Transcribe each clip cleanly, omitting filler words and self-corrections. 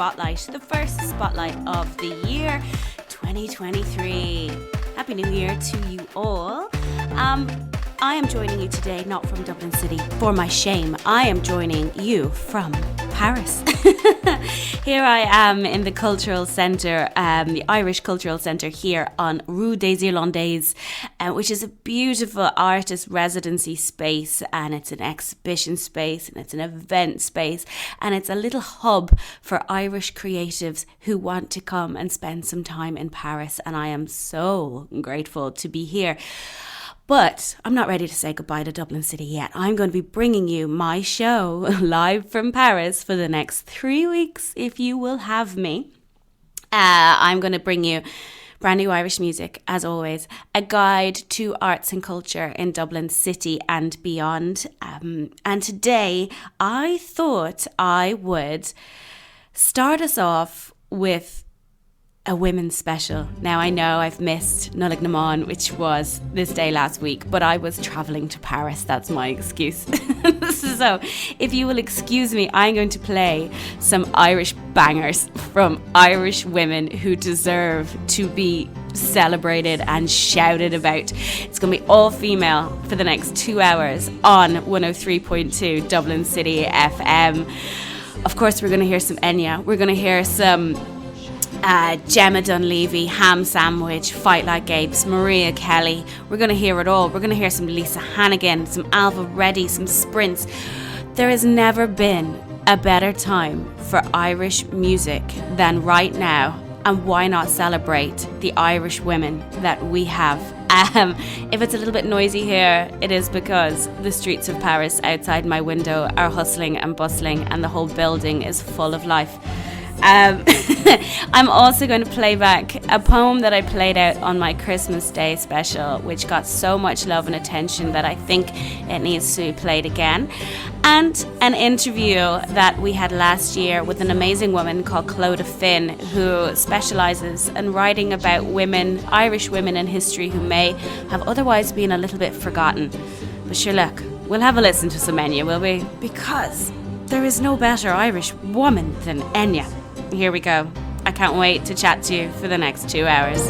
Spotlight, the first Spotlight of the year 2023. Happy New Year to you all. I am joining you today not from Dublin City, for my shame. I am joining you from Paris. Here I am in the cultural centre, the Irish Cultural Centre here on Rue des Irlandais, which is a beautiful artist residency space, and it's an exhibition space, and it's an event space, and it's a little hub for Irish creatives who want to come and spend some time in Paris, and I am so grateful to be here. But I'm not ready to say goodbye to Dublin City yet. I'm going to be bringing you my show live from Paris for the next 3 weeks, if you will have me. I'm going to bring you brand new Irish music, as always, a guide to arts and culture in Dublin City and beyond. And today, I thought I would start us off with a women's special. Now, I know I've missed Nollaig Na, which was this day last week, but I was travelling to Paris. That's my excuse. So, if you will excuse me, I'm going to play some Irish bangers from Irish women who deserve to be celebrated and shouted about. It's going to be all female for the next 2 hours on 103.2 Dublin City FM. Of course, we're going to hear some Enya. We're going to hear some Gemma Dunleavy, Ham Sandwich, Fight Like Apes, Maria Kelly. We're going to hear it all. We're going to hear some Lisa Hannigan, some Alva Reddy, some Sprints. There has never been a better time for Irish music than right now. And why not celebrate the Irish women that we have? If it's a little bit noisy here, it is because the streets of Paris outside my window are hustling and bustling, and the whole building is full of life. I'm also going to play back a poem that I played out on my Christmas Day special, which got so much love and attention that I think it needs to be played again. And an interview that we had last year with an amazing woman called Clodagh Finn, who specialises in writing about women, Irish women in history who may have otherwise been a little bit forgotten. But sure, look, we'll have a listen to some Enya, will we? Because there is no better Irish woman than Enya. Here we go. I can't wait to chat to you for the next 2 hours.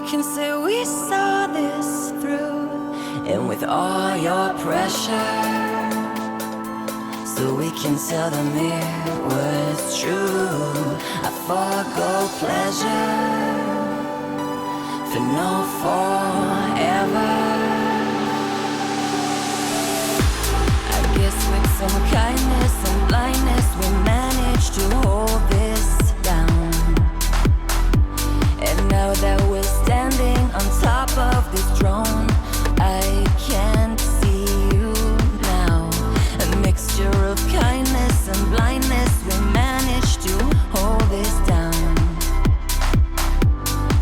can say we saw this through. And with all your pressure, so we can tell them it was true. I forgo pleasure for no forever. I guess with some kindness and blindness we managed to hold this down. And now that we're standing on top of this throne, I can't see you now. A mixture of kindness and blindness, we managed to hold this down.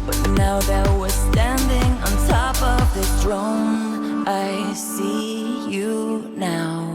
But now that we're standing on top of this throne, I see you now.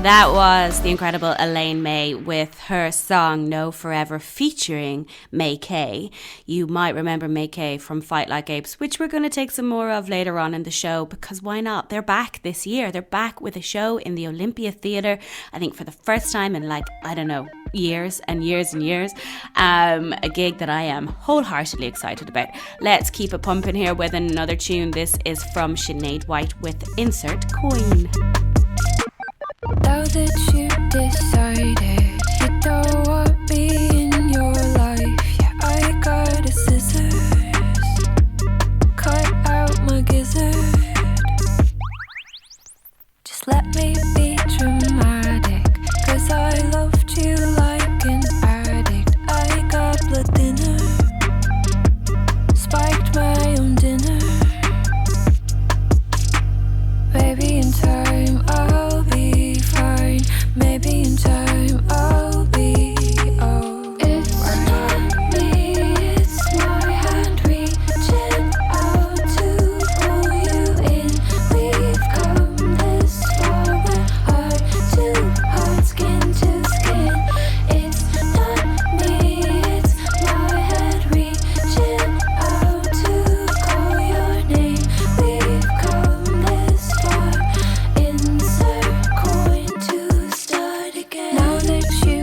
That was the incredible Elaine May with her song No Forever featuring May Kay. You might remember May Kay from Fight Like Apes, which we're going to take some more of later on in the show, because why not? They're back this year. They're back with a show in the Olympia Theatre, I think for the first time in years and years and years. A gig that I am wholeheartedly excited about. Let's keep it pumping here with another tune. This is from Sinead White with Insert Coin. Now that you decided you don't want me in your life, yeah, I got a scissors, cut out my gizzard. Just let me be dramatic, 'cause I loved you like an addict. I got blood thinner, spiked my own dinner. Maybe in time I'll be fine. Maybe in time I'll be alright. It's not me, it's my hand reaching out to pull you in. We've come this far, we're heart to heart, skin to skin. It's not me, it's my hand reaching out to call your name. We've come this far. Insert coin to start again. Now that you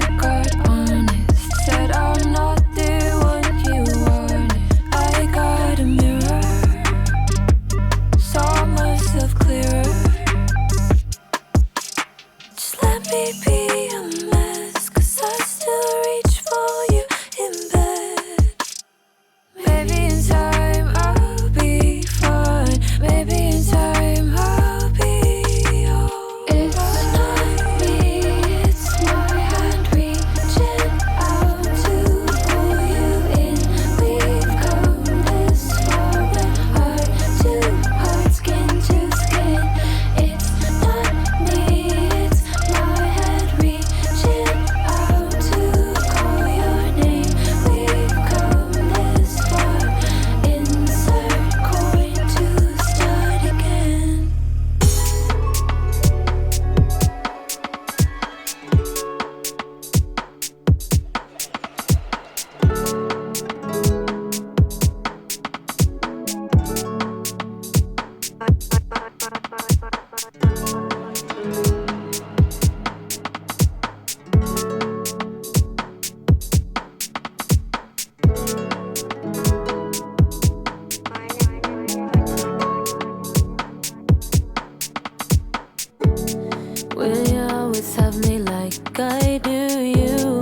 I do you.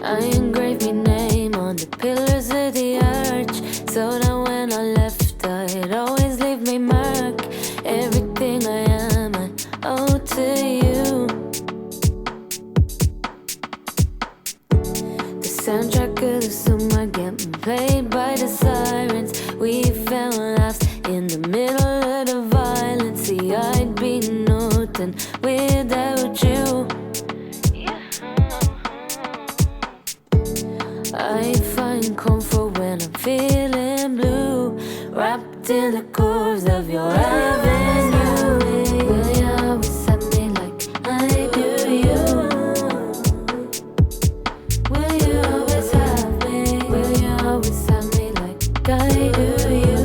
I engraved my name on the pillars of the arch, so that when I left I'd always leave my mark. Everything I am I owe to you. The soundtrack of the summer getting played by the sirens. We found laughs in the middle of the violence. See, I'd be nothing without you. I find comfort when I'm feeling blue, wrapped in the curves of your avenue. Will you always have me like I do you? Will you always have me? Will you always have me like I do you?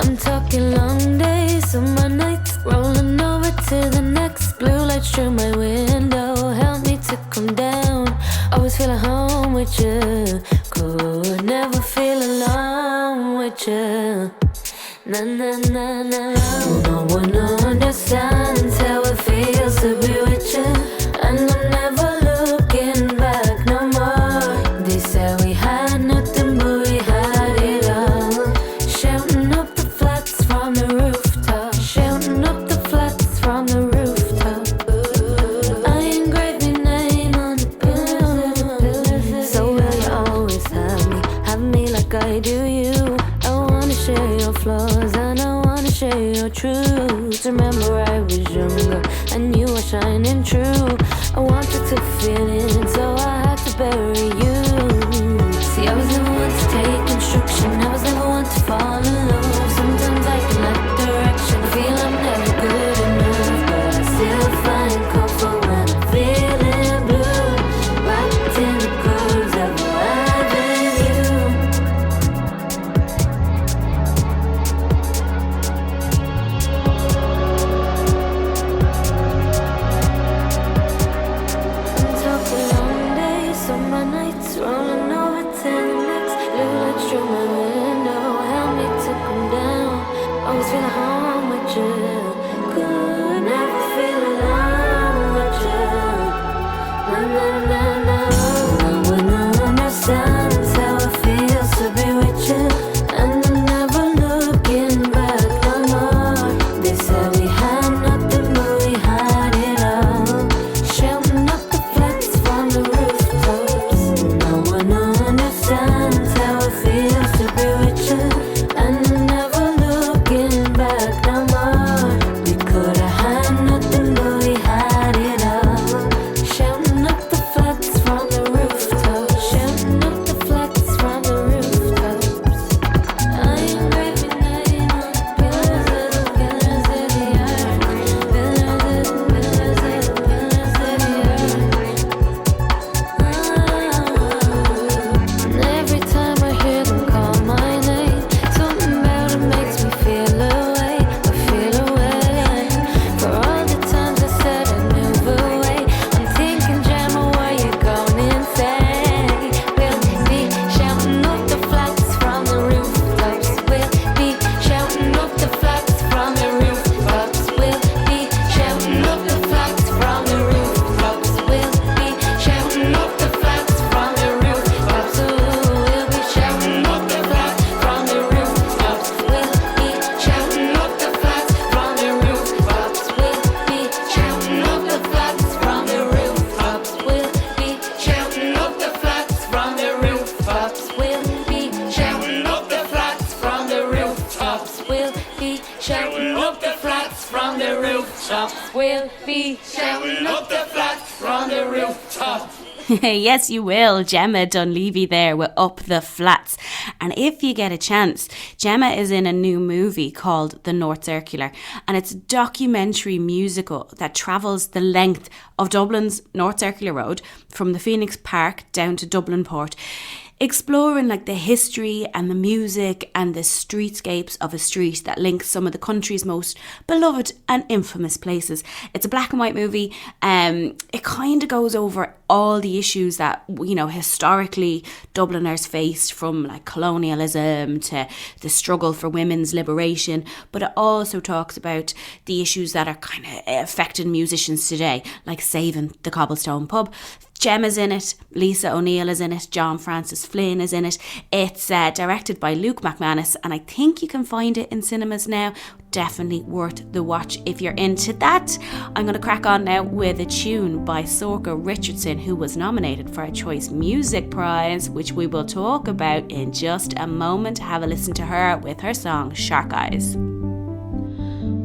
I'm talking long days, summer nights, rolling over to the next. Blue lights through my window, help me to come down. Always feel at home with you, could never feel alone with you. Na na na na. No one understands how it feels to be with you, and I'm never looking back no more. They said we had nothing but we had it all. Shouting up the flats from the rooftop, shouting up the flats from the rooftop. I engraved my name on the pillars, so will you always have me like I do you? I wanna share your flaws and I wanna share your truths. Remember I was younger and you were shining true. I wanted to feel it, so I had to bury you. See, I was never one to take instruction, I was never one to fall in love. Sometimes I can lack direction, I feel I'm never good enough, but I still find comfort when I'm feeling blue, wrapped in the curves of your avenue. I'm talking long days, summer nights, rolling over to the next. Blue lights through my window, help me to come down. Always feel at home with you, could never feel alone with you. Na na na na. No one understands how it feels to be with you, and I'm never looking back no more. They said we had nothing but we had it all. Shouting up the flats from the rooftops. No one understands how it feels to be with you, and I'm never looking back no more. We could have had nothing but we had it all. Shouting up the flats from the rooftops, shouting up the flats from the rooftops. I engraved your name on the pillars of the pillars of the earth, pillars of the pillars of the pillars of the earth. And every time I hear them call my name, something about it makes me feel away. I feel away. For all the times I said I'd move away, I'm thinking, Gemma, where you going insane? We'll be shouting up the flats from the rooftops. We'll be shouting up the flats from the rooftops. We'll be shouting up the flats from the rooftops. We'll be shouting up the flats from the rooftops. We'll be shouting up the flats from the rooftops. We'll be shouting up the flats from the rooftops. We'll be shouting up the flats from the rooftops. We'll be shouting up the flats from the rooftops. We'll be shouting up the flats from the rooftops. We'll be shouting up the flats from the rooftops. We'll be shouting up the flats from the rooftops. Yes, you will. Gemma Dunleavy there with Up the Flats. And if you get a chance, Gemma is in a new movie called The North Circular, and it's a documentary musical that travels the length of Dublin's North Circular Road from the Phoenix Park down to Dublin Port. exploring like the history and the music and the streetscapes of a street that links some of the country's most beloved and infamous places. It's a black and white movie. It kind of goes over all the issues that, you know, historically Dubliners faced, from like colonialism to the struggle for women's liberation, but it also talks about the issues that are kind of affecting musicians today, like saving the Cobblestone Pub. Gemma's in it, Lisa O'Neill is in it, John Francis Flynn is in it. It's directed by Luke McManus, and I think you can find it in cinemas now. Definitely worth the watch if you're into that. I'm going to crack on now with a tune by Sorcha Richardson, who was nominated for a Choice Music Prize, which we will talk about in just a moment. Have a listen to her with her song Shark Eyes.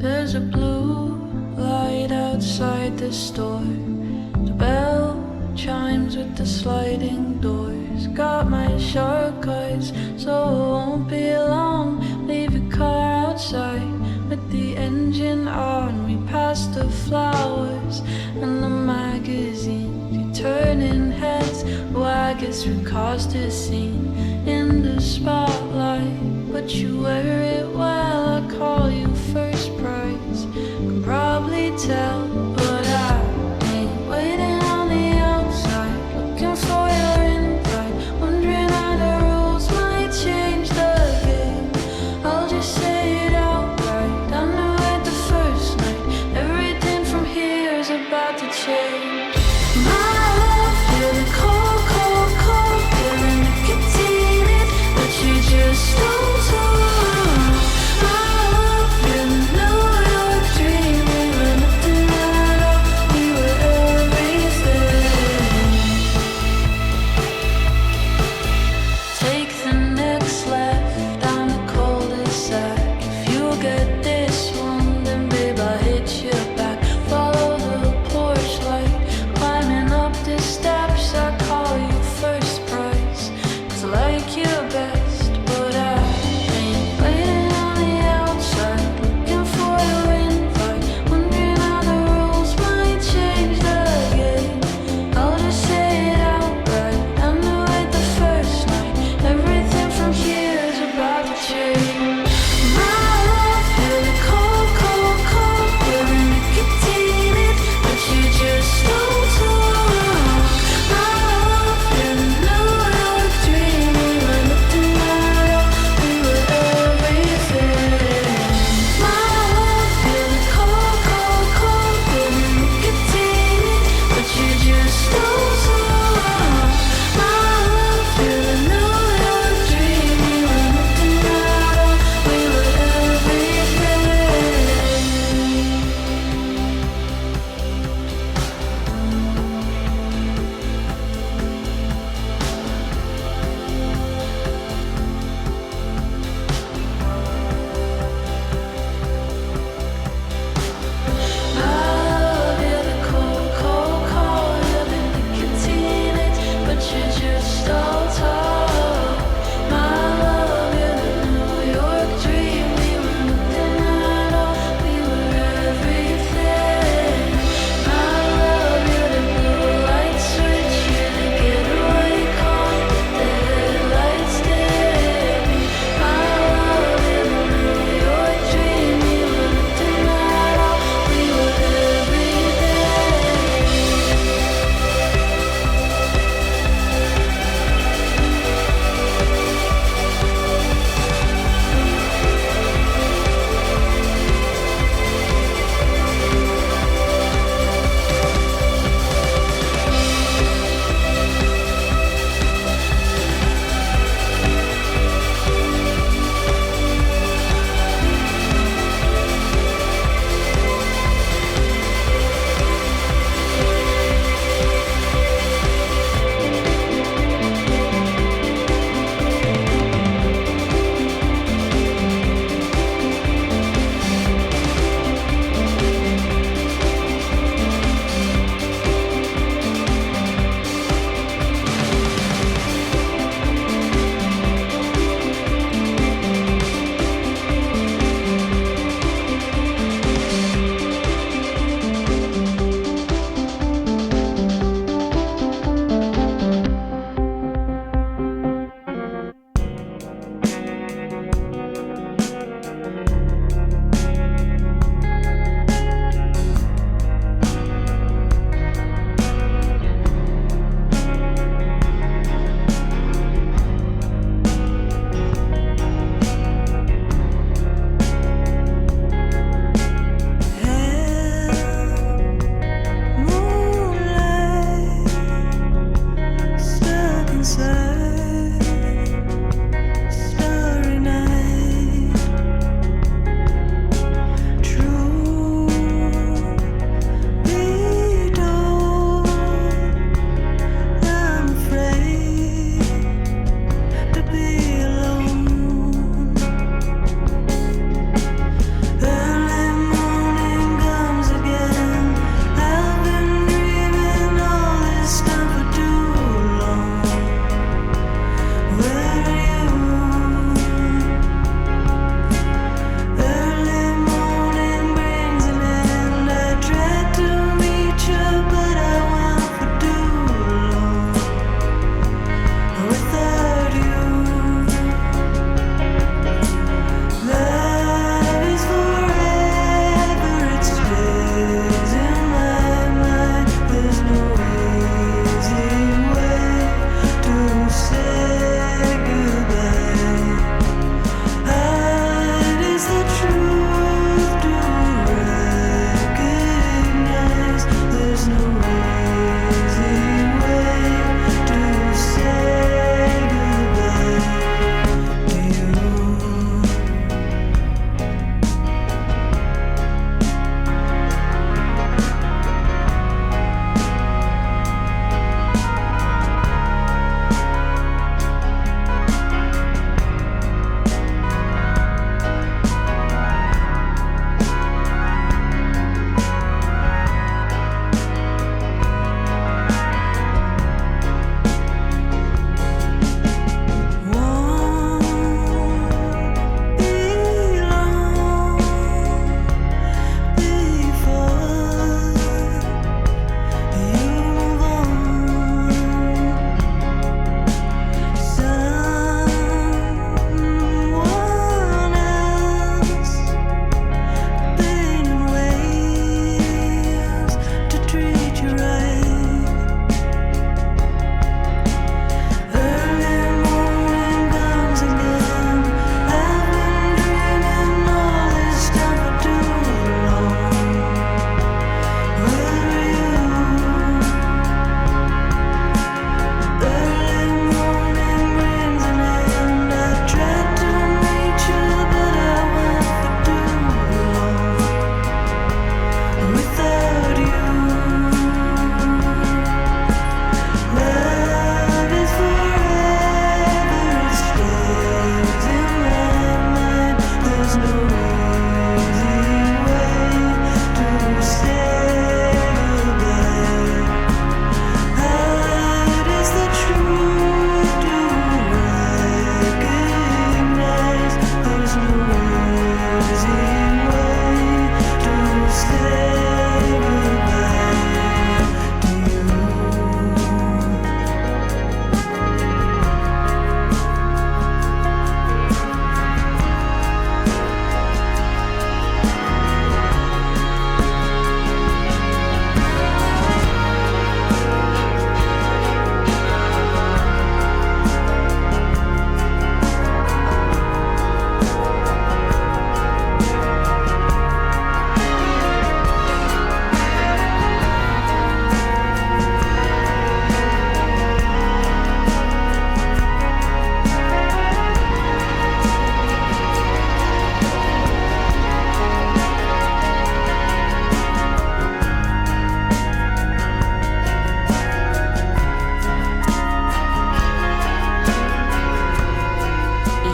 There's a blue light outside the store. The bell chimes with the sliding doors. Got my shark eyes, so it won't be long. Leave your car outside with the engine on. We pass the flowers and the magazines. You're turning heads, oh I guess we caused a scene in the spotlight, but you wear it well. I call you first prize, can probably tell, but I ain't waiting on the outside, looking for your invite, wondering how the rules might change the game. I'll just say it outright, I knew it the first night, everything from here is about to change. My love, feel the cold, cold, cold, feel the nicotine in, but you just don't talk. My love,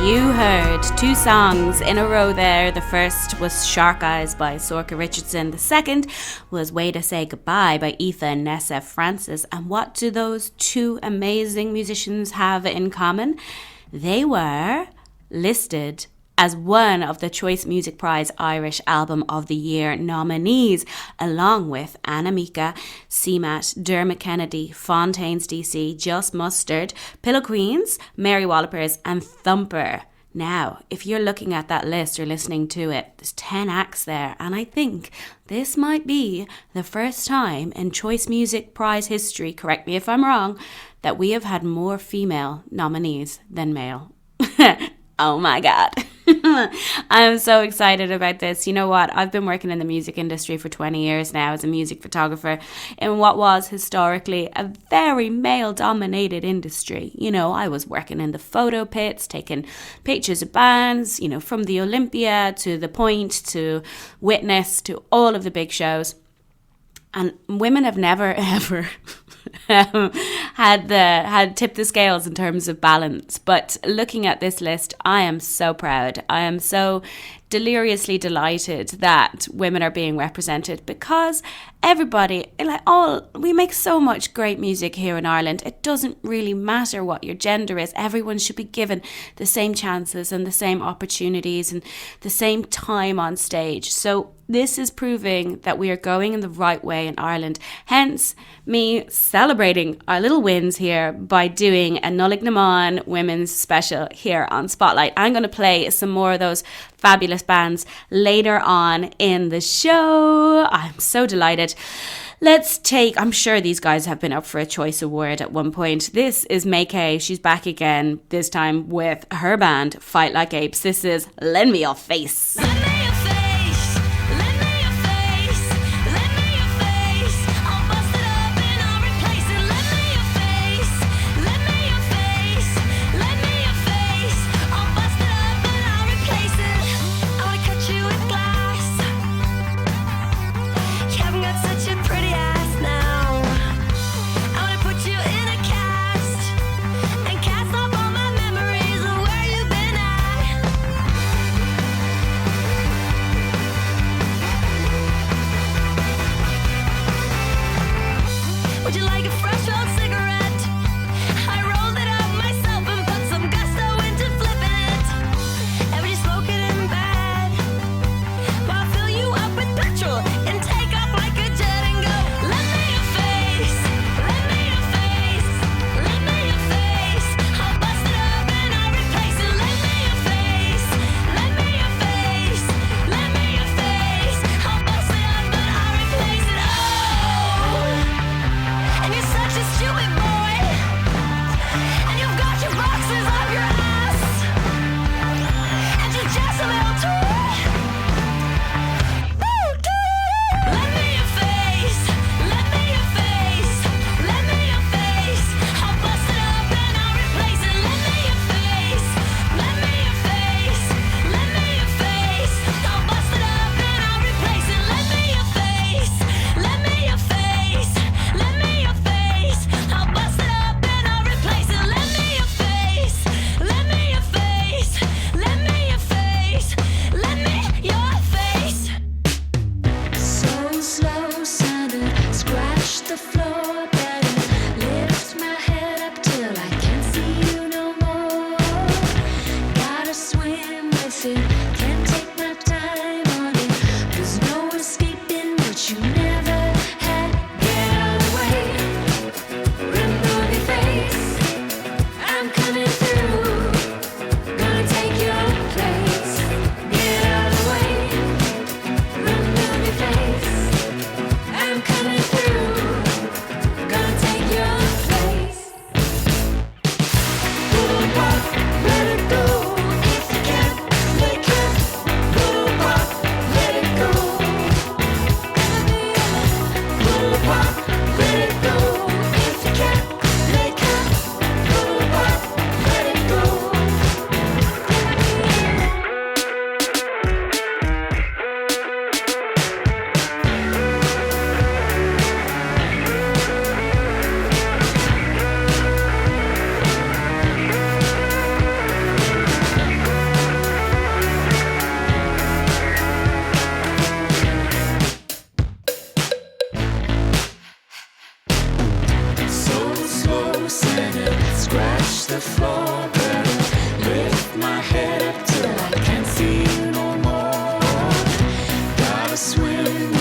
You heard two songs in a row there. The first was Shark Eyes by Sorka Richardson. The second was Way to Say Goodbye by Aoife and Nessa Francis. And what do those two amazing musicians have in common? They were listed as one of the Choice Music Prize Irish Album of the Year nominees, along with Anna Mika, CMAT, Dermot Kennedy, Fontaines DC, Just Mustard, Pillow Queens, Mary Wallopers and Thumper. Now, if you're looking at that list or listening to it, there's 10 acts there, and I think this might be the first time in Choice Music Prize history, correct me if I'm wrong, that we have had more female nominees than male. Oh my God. I'm so excited about this. You know what? I've been working in the music industry for 20 years now as a music photographer in what was historically a very male-dominated industry. You know, I was working in the photo pits, taking pictures of bands, you know, from the Olympia to The Point to Witness to all of the big shows. And women have never, ever had tipped the scales in terms of balance. But looking at this list, I am so proud. I am so deliriously delighted that women are being represented, because everybody, we make so much great music here in Ireland. It doesn't really matter what your gender is. Everyone should be given the same chances and the same opportunities and the same time on stage. So this is proving that we are going in the right way in Ireland. Hence, me celebrating our little wins here by doing a Nollaig Na women's special here on Spotlight. I'm going to play some more of those fabulous bands later on in the show. I'm so delighted. I'm sure these guys have been up for a Choice Award at one point. This is May Kay. She's back again, this time with her band, Fight Like Apes. This is Lend Me Your Face.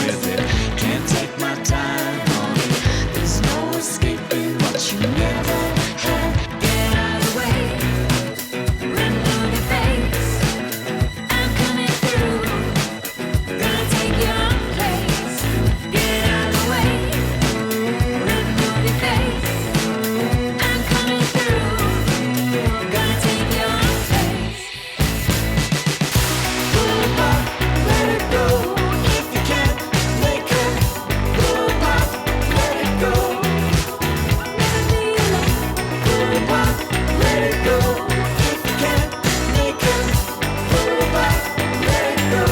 with it. Can't take my time on it. There's no escaping what you never had. Get out of the way. Remove your face. I'm coming through. Gonna take your place. Get out of the way. Remove your face. I'm coming through. Gonna take your place. Pull back, let it go. If you can't make it, pull back, let it go. Never be alone. Pull back, let it go. If you can't make it, pull back, let it go.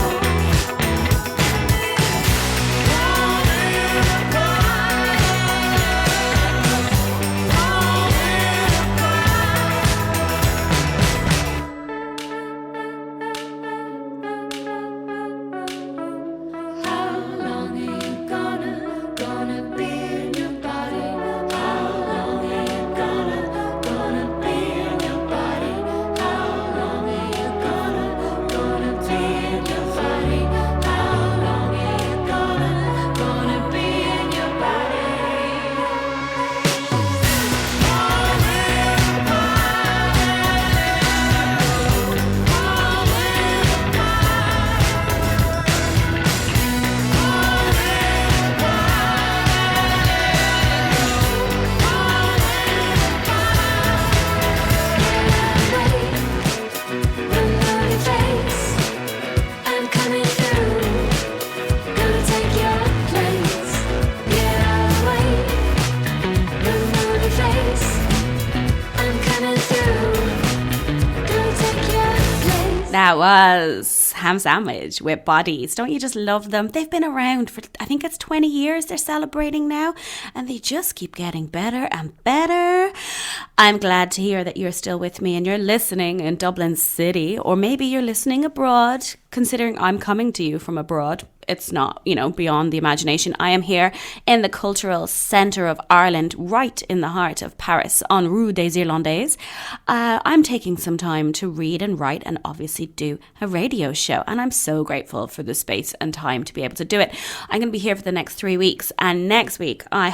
How long are you gonna be in your body? How long are you gonna be in your body? How long are you gonna be in your body? How long are you gonna be in your body? Remove your face. I'm coming through. Gonna take your place. Get out of the way. Remove your face. I'm coming through. Gonna take your place. That was Ham Sandwich with Bodies. Don't you just love them? They've been around for, I think it's 20 years they're celebrating now, and they just keep getting better and better. I'm glad to hear that you're still with me and you're listening in Dublin City, or maybe you're listening abroad, considering I'm coming to you from abroad. It's not, beyond the imagination. I am here in the cultural centre of Ireland, right in the heart of Paris, on Rue des Irlandais. I'm taking some time to read and write and obviously do a radio show. And I'm so grateful for the space and time to be able to do it. I'm going to be here for the next 3 weeks. And next week, I'm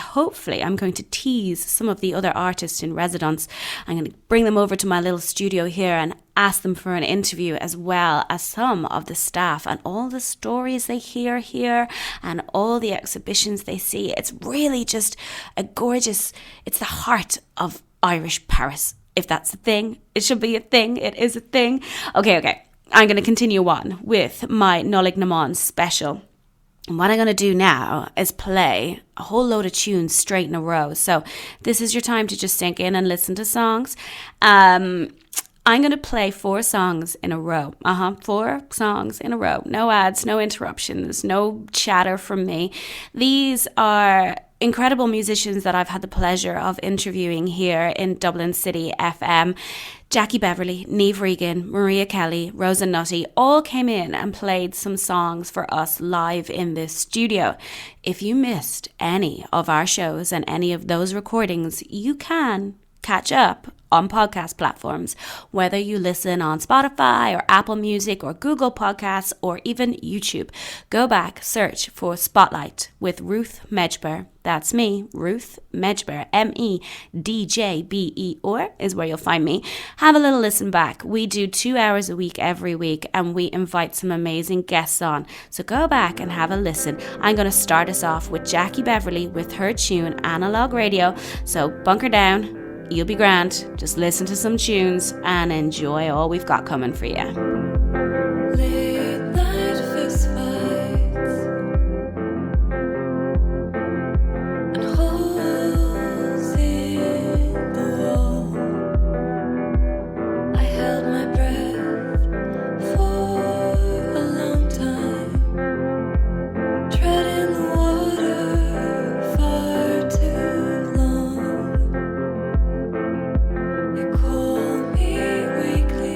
going to tease some of the other artists in residence. I'm going to bring them over to my little studio here and ask them for an interview, as well as some of the staff and all the stories they hear here and all the exhibitions they see. It's really just it's the heart of Irish Paris. If that's a thing, it should be a thing. It is a thing. Okay. I'm going to continue on with my Nollaig Na special. And what I'm going to do now is play a whole load of tunes straight in a row. So this is your time to just sink in and listen to songs. I'm going to play 4 songs in a row. 4 songs in a row. No ads, no interruptions, no chatter from me. These are incredible musicians that I've had the pleasure of interviewing here in Dublin City FM. Jackie Beverley, Niamh Regan, Maria Kelly, Rosa Nutty all came in and played some songs for us live in this studio. If you missed any of our shows and any of those recordings, you can catch up on podcast platforms, whether you listen on Spotify or Apple Music or Google Podcasts or even YouTube. Go back, search for Spotlight with Ruth Medjber. That's me, Ruth Medjber, MEDJBER is where you'll find me. Have a little listen back. We do 2 hours a week every week, and we invite some amazing guests on. So go back and have a listen. I'm going to start us off with Jackie Beverley with her tune Analog Radio. So bunker down. You'll be grand. Just listen to some tunes and enjoy all we've got coming for you. Late night fist fights and holes in the wall. I held my breath for a long time, treading the water far too long. You call me weakly.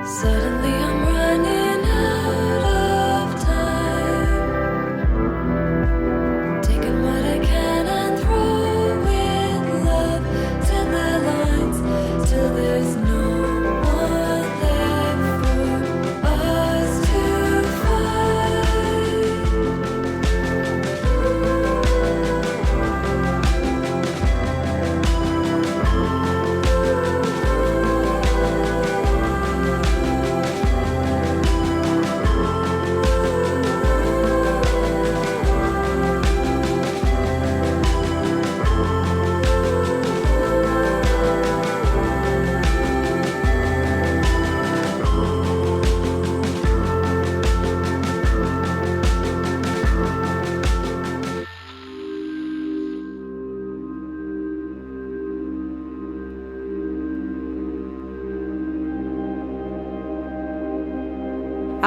Suddenly I'm running out of time, taking what I can and throwing love to the lines till there's no one left for us to fight.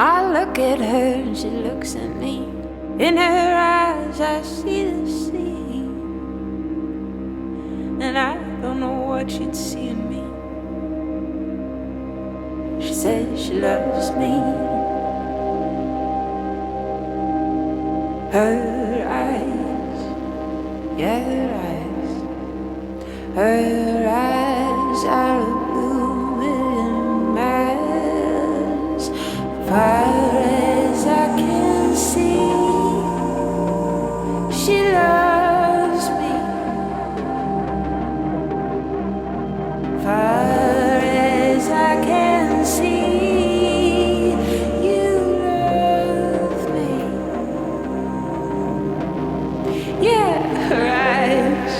I look at her and she looks at me. In her eyes I see the sea, and I don't know what she'd see in me. She says she loves me. Her eyes, yeah, her eyes are a blue million miles. Far as I can see, she loves me. Far as I can see, you love me. Yeah, her eyes,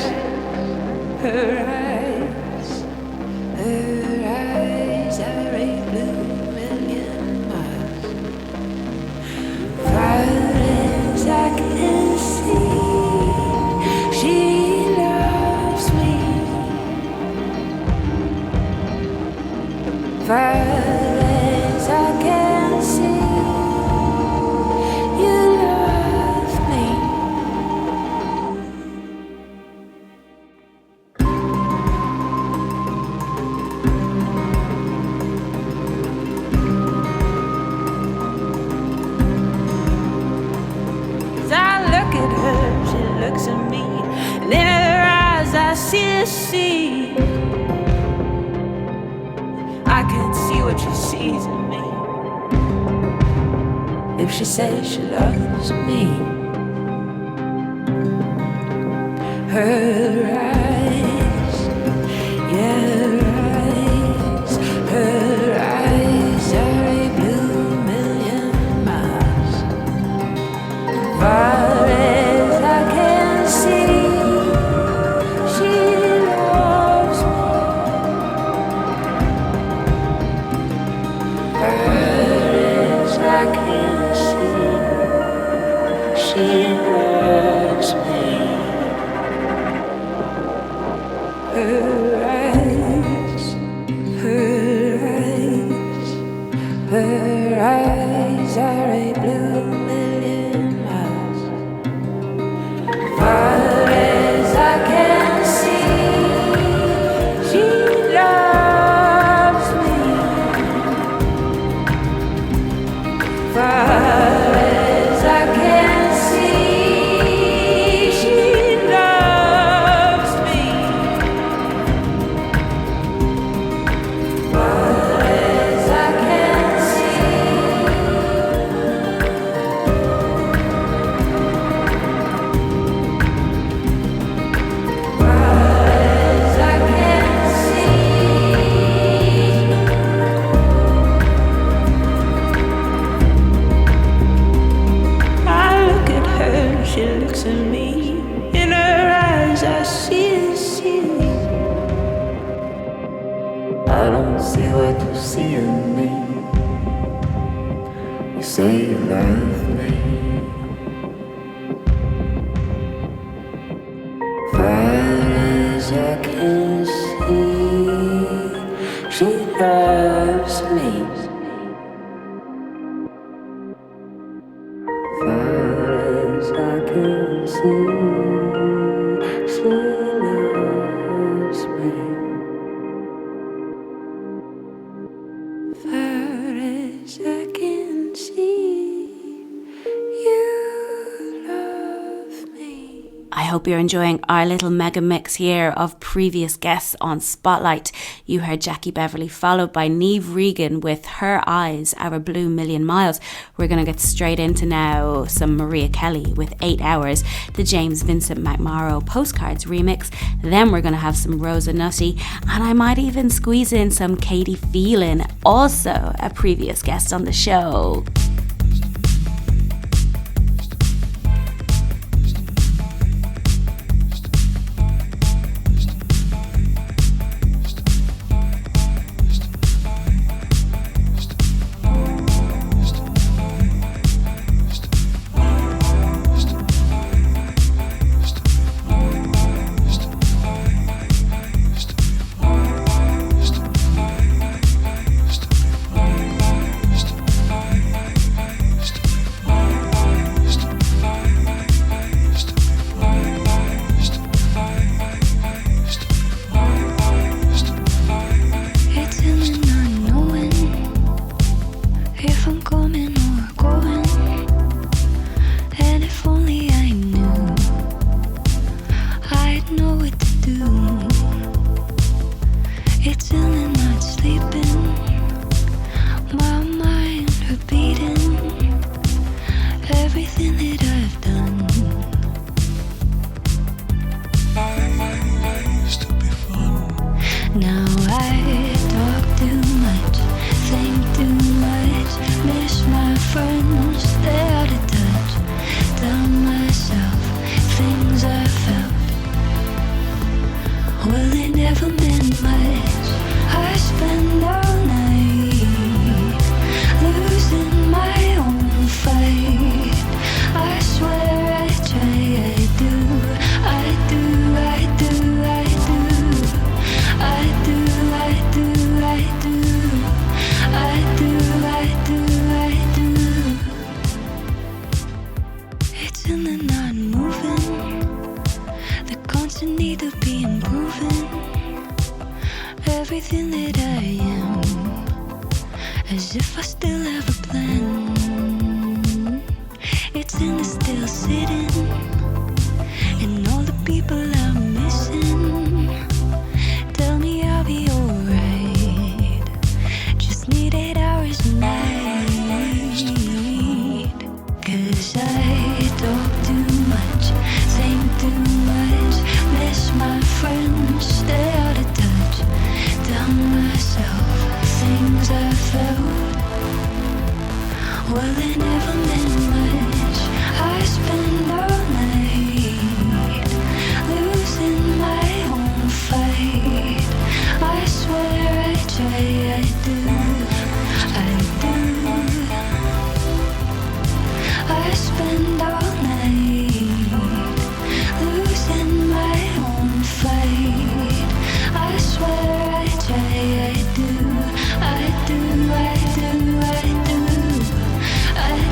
her eyes, her eyes are a blue million miles. Far as I can see, she loves me. Far as I can see, you love me. As I look at her, she looks at me, and in her eyes I see the sea. I can't see what she sees in me. If she says she loves me, her eyes, yeah, her eyes are a blue million miles. Far as I can see, she loves me. Far as I can see, she loves me. Her eyes, her eyes, her eyes are a blue million miles. Far as I can see, she loves me. Far as I can see, she loves me. Far as I can see. Far as I can see. I look at her, she looks at me. In her eyes I see the sea. I don't see what you see in me. You say you love me. Far as I can see, she loves me. Far as I can see, she loves me. Far 'cause I can see you love me. I hope you're enjoying our little mega mix here of previous guests on Spotlight. You heard Jackie Beverly, followed by Niamh Regan with Her Eyes, Our Blue Million Miles. We're going to get straight into now some Maria Kelly with 8 Hours, the James Vincent McMorrow Postcards remix. Then we're going to have some Rosa Nutty, and I might even squeeze in some Katie Phelan, also a previous guest on the show. I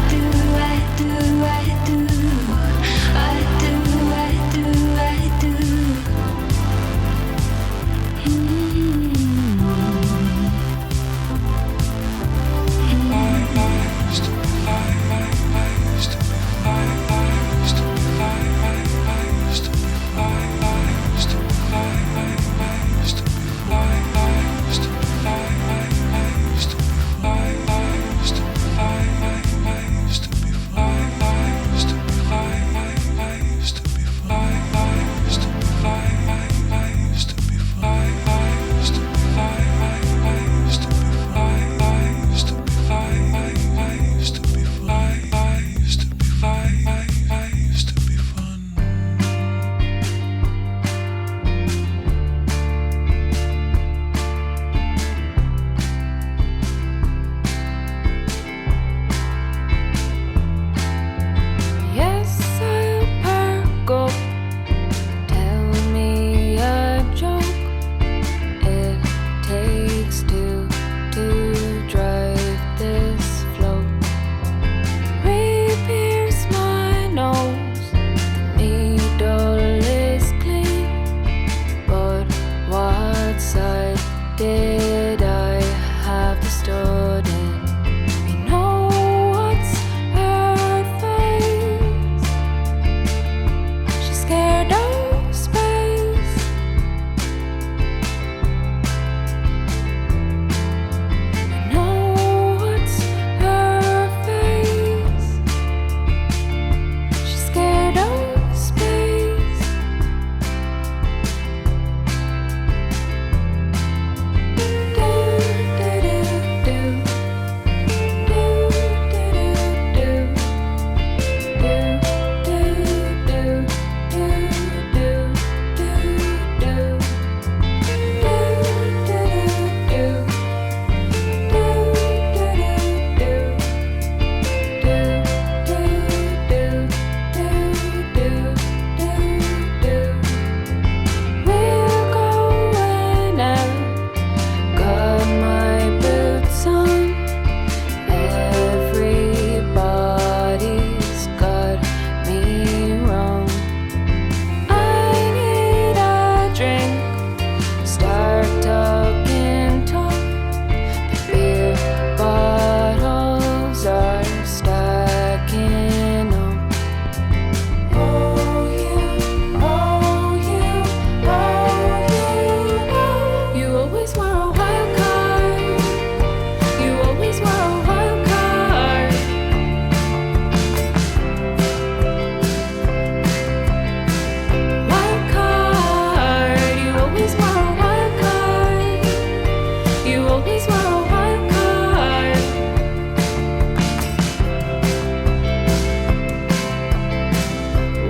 always were a wild card.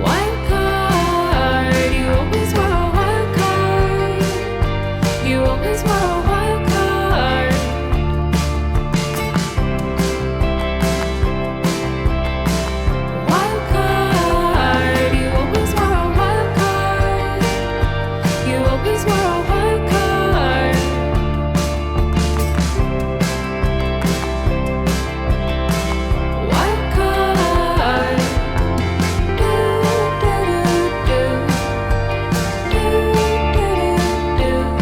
Wild card. You always were a wild card. You always were a wild card. Wild card. You always were a wild card. You always were a wild card. Wild card. Do do do do do do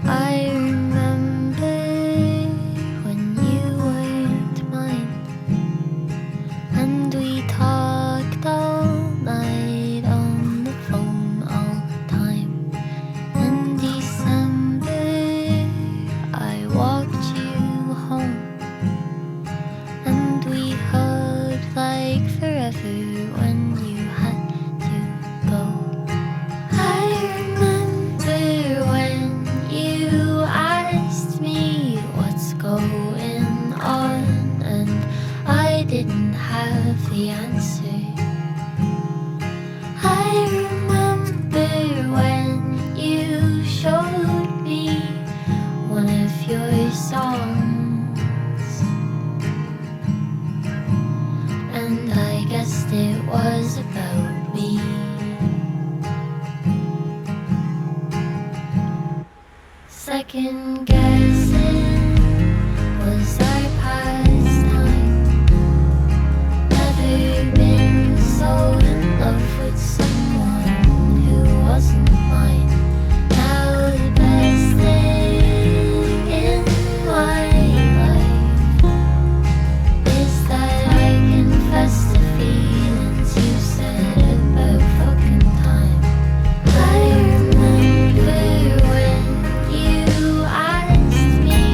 I remember when you weren't mine, and we talked all night on the phone all the time. In December, I walked you home, and we hugged like forever when you had to go. I remember when you asked me what's going on, and I didn't have the answer. I remember when you showed me one of your songs, and I guessed it was about me. Second guessing was our pastime. Never been so in love with someone who wasn't mine. Now the best thing in my life is that I confess the feelings you said about fucking time. I remember when you asked me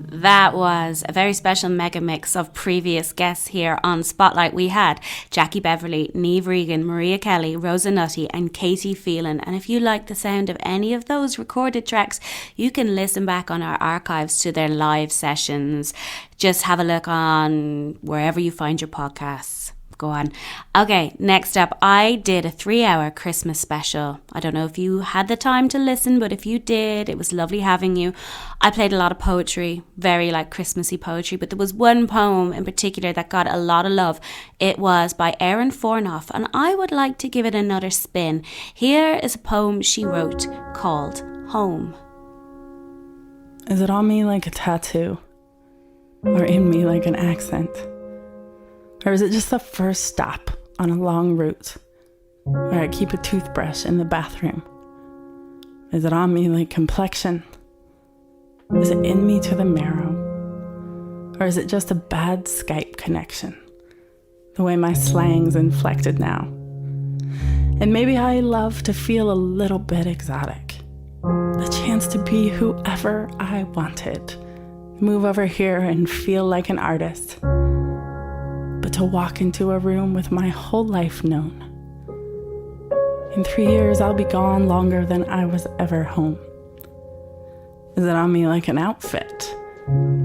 That was a very special mega mix of previous guests here on Spotlight. We had Jackie Beverley, Niamh Regan, Maria Kelly, Rosa Nutty and Katie Phelan. And if you like the sound of any of those recorded tracks, you can listen back on our archives to their live sessions. Just have a look on wherever you find your podcasts. Go on. Okay, next up, I did a 3-hour Christmas special. I don't know if you had the time to listen, but if you did, it was lovely having you. I played a lot of poetry, very like Christmassy poetry, but there was one poem in particular that got a lot of love. It was by Erin Fornoff, and I would like to give it another spin. Here is a poem she wrote called Home. Is it on me like a tattoo? Or in me like an accent? Or is it just the first stop on a long route where I keep a toothbrush in the bathroom? Is it on me like complexion? Is it in me to the marrow? Or is it just a bad Skype connection? The way my slang's inflected now. And maybe I love to feel a little bit exotic. The chance to be whoever I wanted. Move over here and feel like an artist. But to walk into a room with my whole life known. In 3 years, I'll be gone longer than I was ever home. Is it on me like an outfit?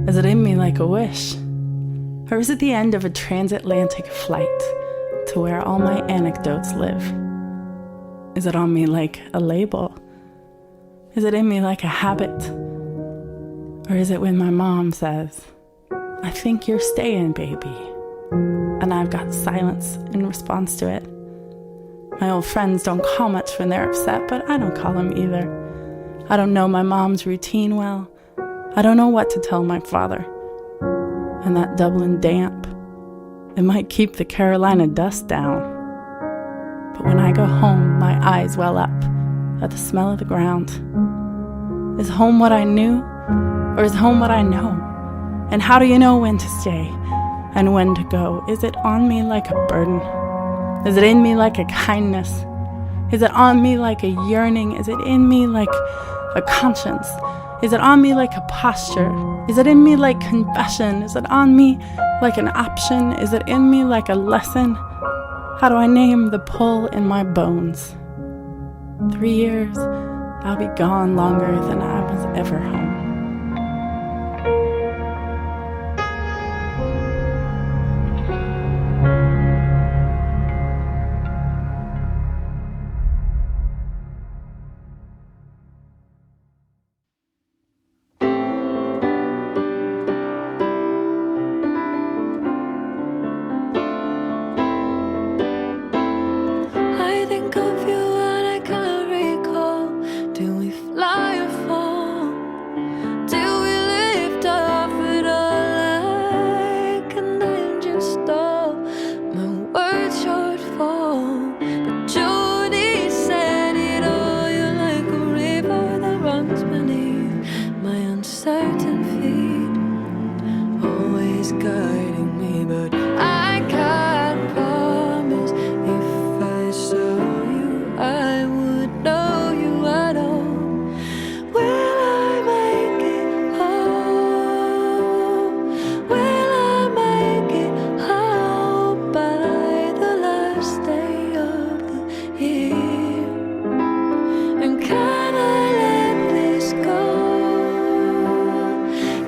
Is it in me like a wish? Or is it the end of a transatlantic flight to where all my anecdotes live? Is it on me like a label? Is it in me like a habit? Or is it when my mom says, I think you're staying, baby? And I've got silence in response to it. My old friends don't call much when they're upset, but I don't call them either. I don't know my mom's routine well. I don't know what to tell my father. And that Dublin damp, it might keep the Carolina dust down. But when I go home, my eyes well up at the smell of the ground. Is home what I knew, or is home what I know? And how do you know when to stay and when to go? Is it on me like a burden? Is it in me like a kindness? Is it on me like a yearning? Is it in me like a conscience? Is it on me like a posture? Is it in me like confession? Is it on me like an option? Is it in me like a lesson? How do I name the pull in my bones? 3 years, I'll be gone longer than I was ever home. I think of you and I can't recall. Do we fly or fall? Do we lift off it all like an engine stall? My words short fall, but Judy said it all. You're like a river that runs beneath my uncertain feet, always guiding me, but I can't promise. If I saw you, I would know you at all. Will I make it home? Will I make it home by the last day of the year? And can I let this go?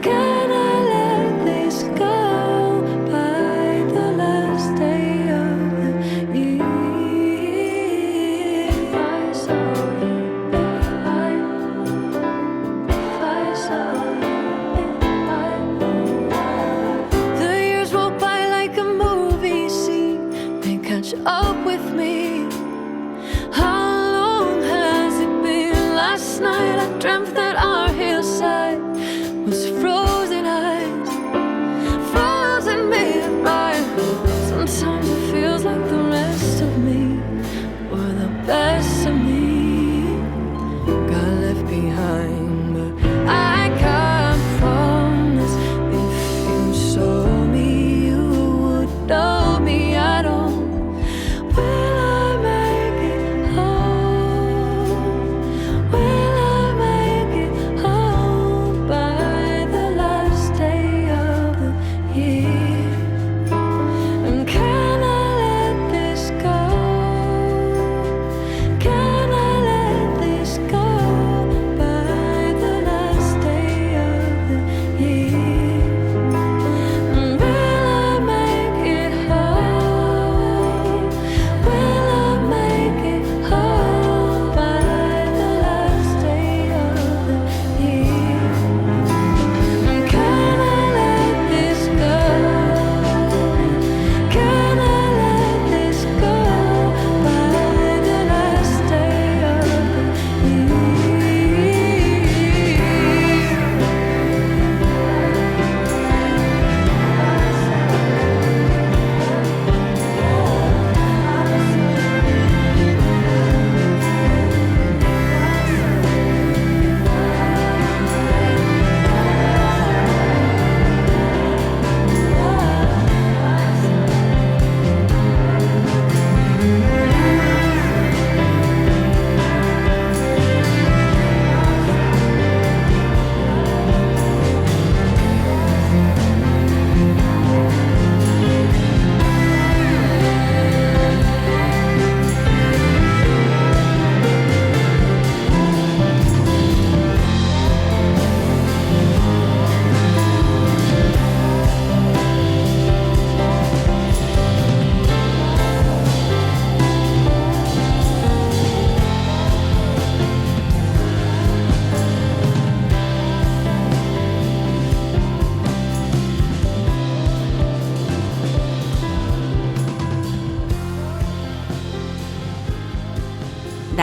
Can I let this go?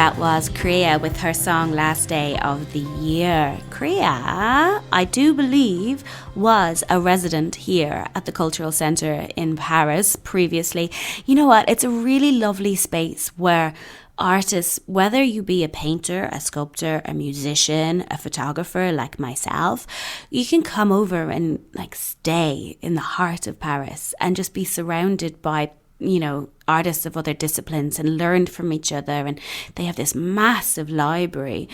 that was Kriya with her song Last Day of the Year. Kriya, I do believe, was a resident here at the Cultural Centre in Paris previously. You know what? It's a really lovely space where artists, whether you be a painter, a sculptor, a musician, a photographer like myself, you can come over and like stay in the heart of Paris and just be surrounded by, you know, artists of other disciplines and learn from each other. And they have this massive library,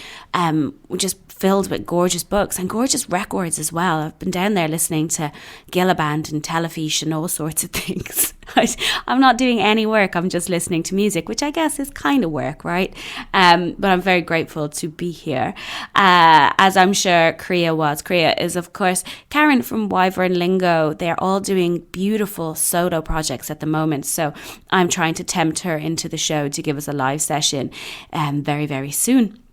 just filled with gorgeous books and gorgeous records as well. I've been down there listening to Gilliband and Telefiche and all sorts of things. I'm not doing any work, I'm just listening to music, which I guess is kind of work, right? But I'm very grateful to be here, as I'm sure Kriya was. Kriya is, of course, Karen from Wyvern Lingo. They're all doing beautiful solo projects at the moment, so I'm trying to tempt her into the show to give us a live session very, very soon.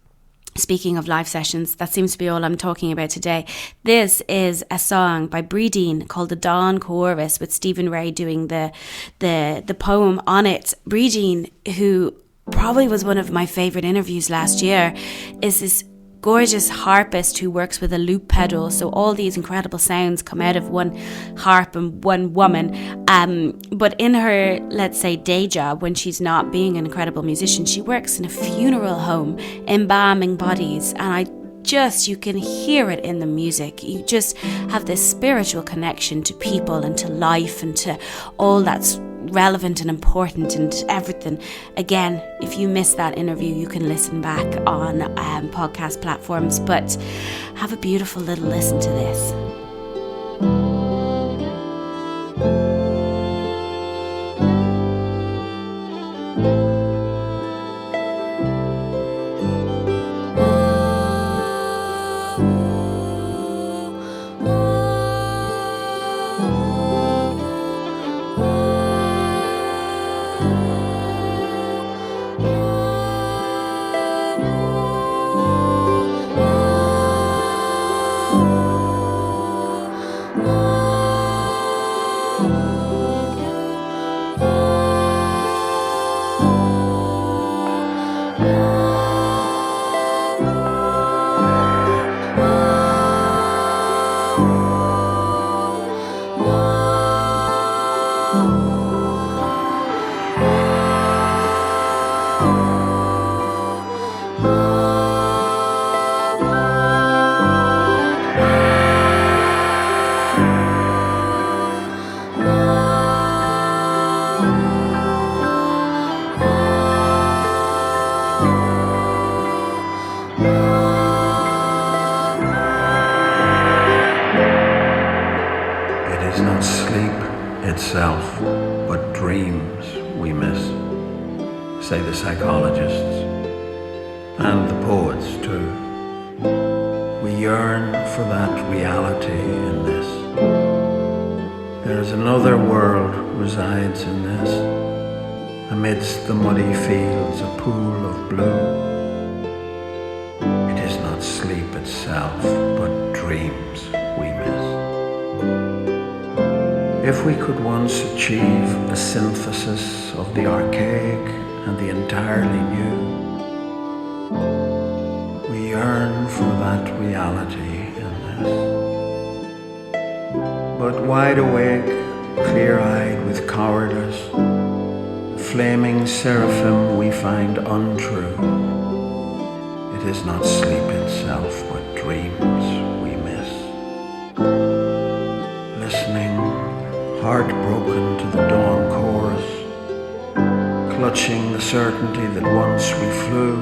Speaking of live sessions, that seems to be all I'm talking about today. This is a song by Breedeen called The Dawn Chorus, with Stephen Ray doing the poem on it. Breedeen, who probably was one of my favourite interviews last year, is this gorgeous harpist who works with a loop pedal, so all these incredible sounds come out of one harp and one woman. But in her, let's say, day job, when she's not being an incredible musician, she works in a funeral home, embalming bodies, and you can hear it in the music. You just have this spiritual connection to people and to life and to all that's relevant and important and everything. Again, if you missed that interview, you can listen back on podcast platforms, but have a beautiful little listen to this. Itself, but dreams we miss, say the psychologists, and the poets too. We yearn for that reality in this. There is another world resides in this, amidst the muddy fields a pool of blue. It is not sleep itself, but dreams we miss. If we could once achieve a synthesis of the archaic and the entirely new, we yearn for that reality in this. But wide awake, clear-eyed with cowardice, the flaming seraphim we find untrue. It is not sleep itself, but dreams we miss. Listening, heartbroken to the dawn chorus, clutching the certainty that once we flew.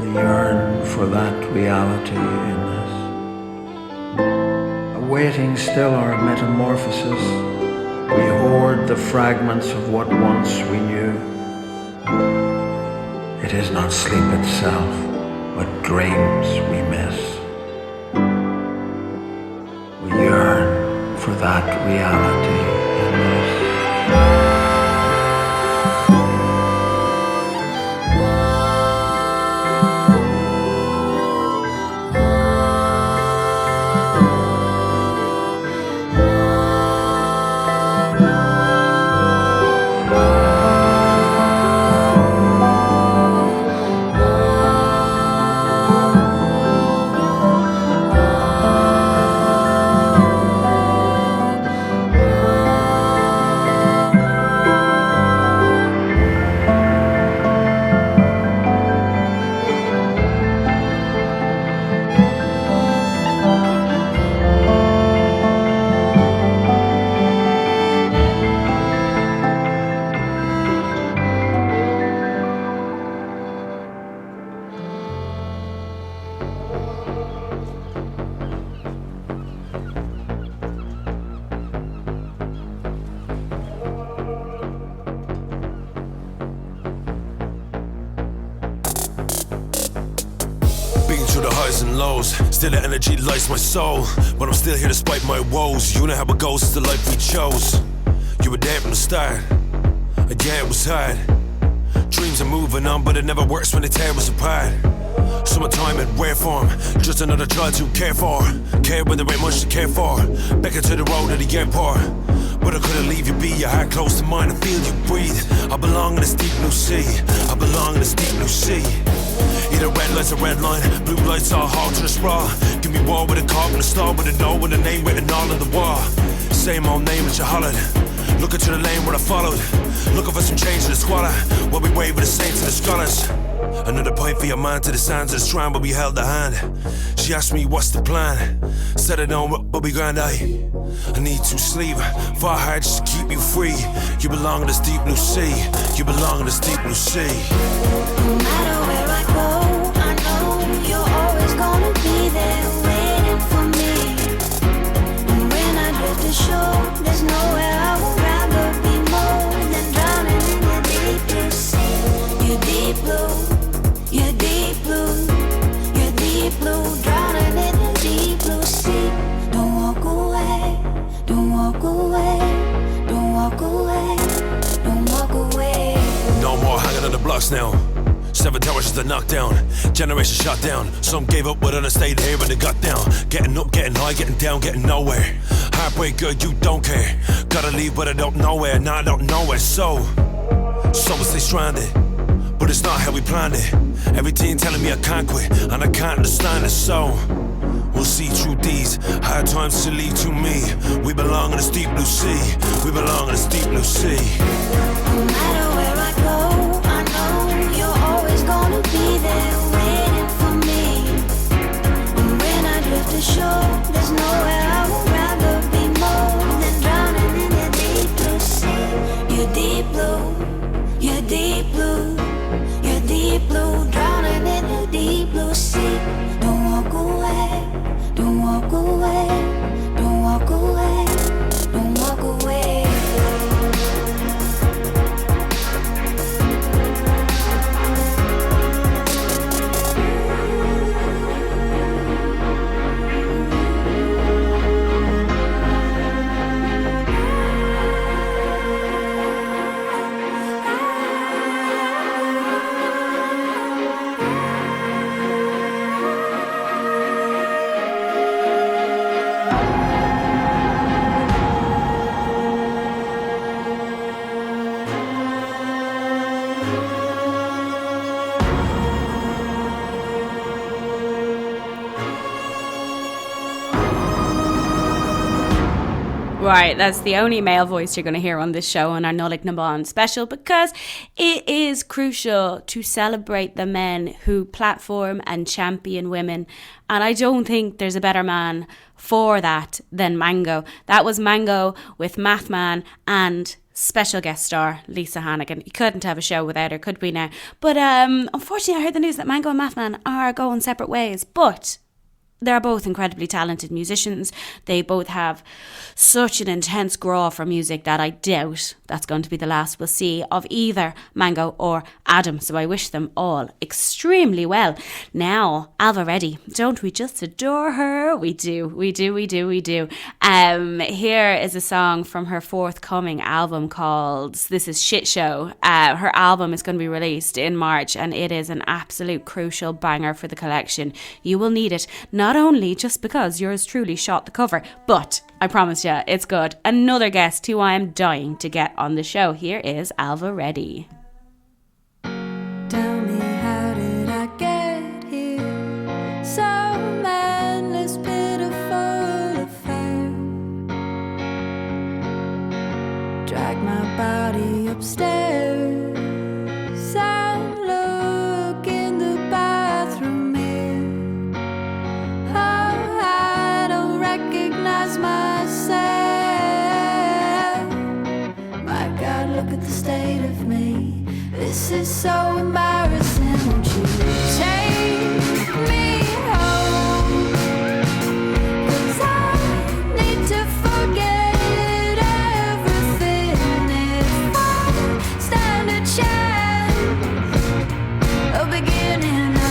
We yearn for that reality in us. Awaiting still our metamorphosis, we hoard the fragments of what once we knew. It is not sleep itself, but dreams we miss. We yearn for that reality in us. and lows. Still the energy lights my soul, but I'm still here despite my woes. You know how it goes, it's the life we chose. You were there from the start, and yeah, it was hard. Dreams are moving on, but it never works when they tear us apart. Summertime in rare form, just another child to care for. Care when there ain't much to care for. Back into the road at the airport, but I couldn't leave you be. Your heart close to mine, I feel you breathe. I belong in this deep blue sea. I belong in this deep blue sea. Either red lights or red line, blue lights all hard to the sprawl. Give me war with a carp and a star with a no with a name written all on the wall. Same old name that you hollered. Looking to the lane where I followed, looking for some change in the squalor, while we wave with the saints and the scholars. Another pint for your mind to the sands of the strand, but we held the hand. She asked me what's the plan, said it on but we grand. I need to sleep, far hard just to keep you free. You belong in this deep blue sea, you belong in this deep blue sea. No matter where I go, I know you're always gonna be there waiting for me. And when I drift ashore, there's nowhere I would rather be more than drowning in the deep blue sea. You're deep blue, you're deep blue, you're deep blue, drowning in the deep blue sea. Don't walk away, don't walk away, don't walk away, don't walk away. No more hanging on the blocks now. 7 towers just a knockdown, generation shot down. Some gave up but others stayed here when they got down. Getting up, getting high, getting down, getting nowhere. Heartbreak good, you don't care. Gotta leave but I don't know where, nah I don't know where. So we stay stranded, but it's not how we planned it. Everything telling me I can't quit, and I can't understand it. So we'll see through these hard times to lead to me. We belong in this deep blue sea, we belong in this deep blue sea. No matter where I go, I know you're always gonna be there waiting for me. And when I drift ashore, there's nowhere I would rather be more than drowning in the deep blue sea. You're deep blue, you're deep blue, you're deep blue, drowning in the deep blue sea. Don't walk away, don't walk away, don't walk away, don't walk away. Right, that's the only male voice you're going to hear on this show on our Nollaig Na special, because it is crucial to celebrate the men who platform and champion women. And I don't think there's a better man for that than Mango. That was Mango with Mathman and special guest star Lisa Hannigan. You couldn't have a show without her, could we now? But unfortunately, I heard the news that Mango and Mathman are going separate ways. But they're both incredibly talented musicians. They both have such an intense grow for music that I doubt that's going to be the last we'll see of either Mango or Adam. So I wish them all extremely well. Now, Alva Reddy, don't we just adore her? We do. Here is a song from her forthcoming album called This Is Shit Show. Her album is going to be released in March, and it is an absolute crucial banger for the collection. You will need it, not only just because yours truly shot the cover, but I promise you, it's good. Another guest who I am dying to get on the show. Here is Alva Reddy. Tell me, how did I get here? So endless, pitiful affair. Drag my body upstairs and look in the bathroom mirror. Oh, I don't recognize myself. My God, look at the state of me. This is so embarrassing. Won't you take me home? 'Cause I need to forget everything. If I stand a chance of beginning again.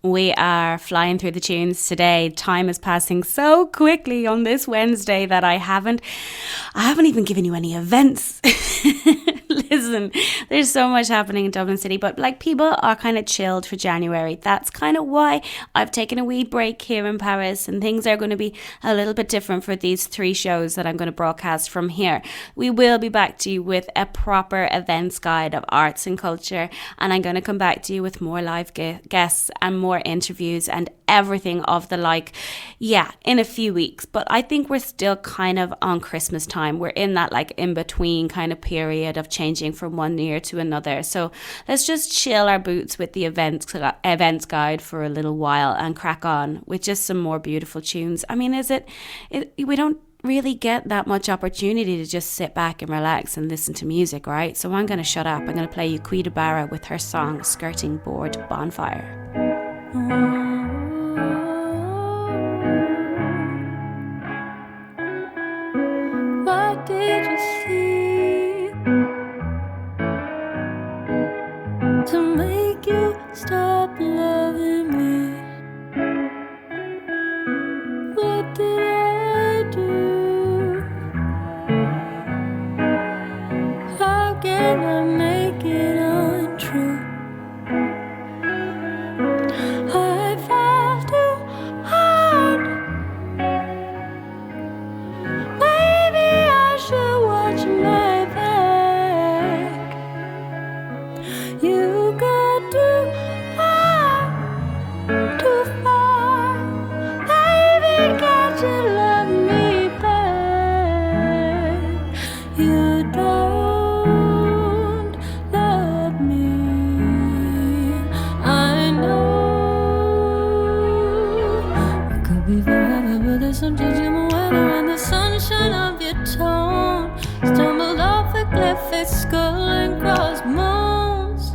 We are flying through the tunes today. Time is passing so quickly on this Wednesday that I haven't even given you any events. Listen, there's so much happening in Dublin City, but like people are kind of chilled for January. That's kind of why I've taken a wee break here in Paris, and things are going to be a little bit different for these 3 shows that I'm going to broadcast from here. We will be back to you with a proper events guide of arts and culture, and I'm going to come back to you with more live guests and more interviews and everything of the like, in a few weeks. But I think we're still kind of on Christmas time. We're in that like in between kind of period of changing from one year to another. So let's just chill our boots with the events guide for a little while and crack on with just some more beautiful tunes. I mean, we don't really get that much opportunity to just sit back and relax and listen to music, right? So I'm going to shut up. I'm going to play you Clodagh with her song Skirting Board Bonfire. What did you see to make you stop loving me? What did I do? How can I make it untrue? I fall too hard. Maybe I should watch my back. You got too far. Baby, can't you love me back? You don't love me. I know it could be forever, but there's some changing the weather and the sunshine of your tone. Stumbled off a cliff, its skull and crossbones.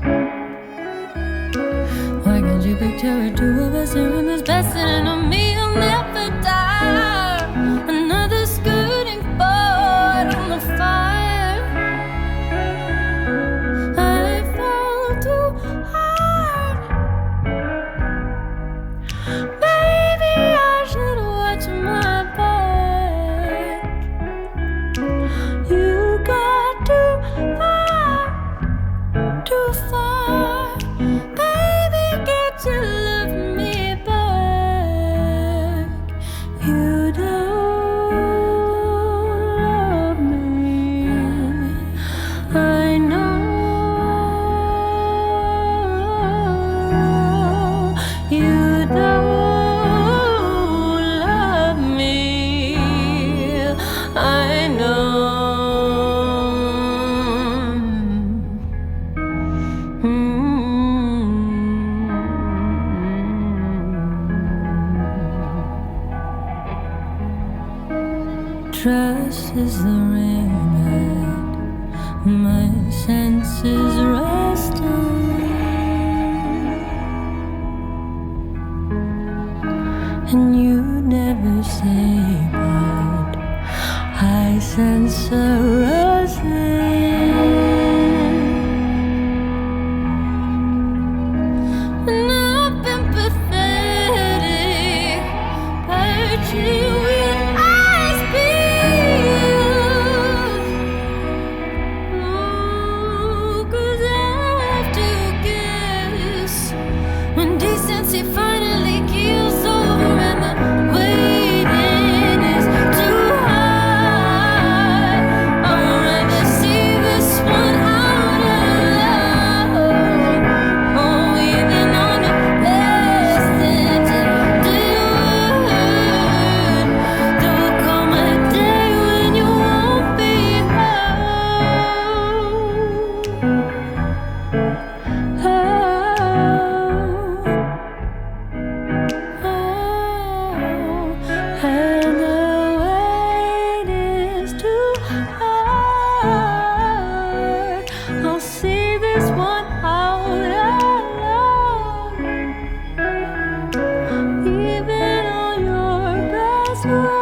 Why can't you picture it, two of us here in this best enemy will never die? Another skirting board on the fire. I fall too hard. Baby, I should watch my back. You got too far. Baby, can't you love me back? You don't love me. I know you don't love me. I know. Trust is the ring that my senses rest on, and you never say, but I sense a rising. And I've been pathetic, but you with eyes peeled. Ooh, 'cause I have to guess when decency finally keels over and the waiting is too high. I would rather see this one out alone. Oh, even on the best intended word, there will come a day when you won't be and the wait is too hard. I'll see this one out alone, even on your best word.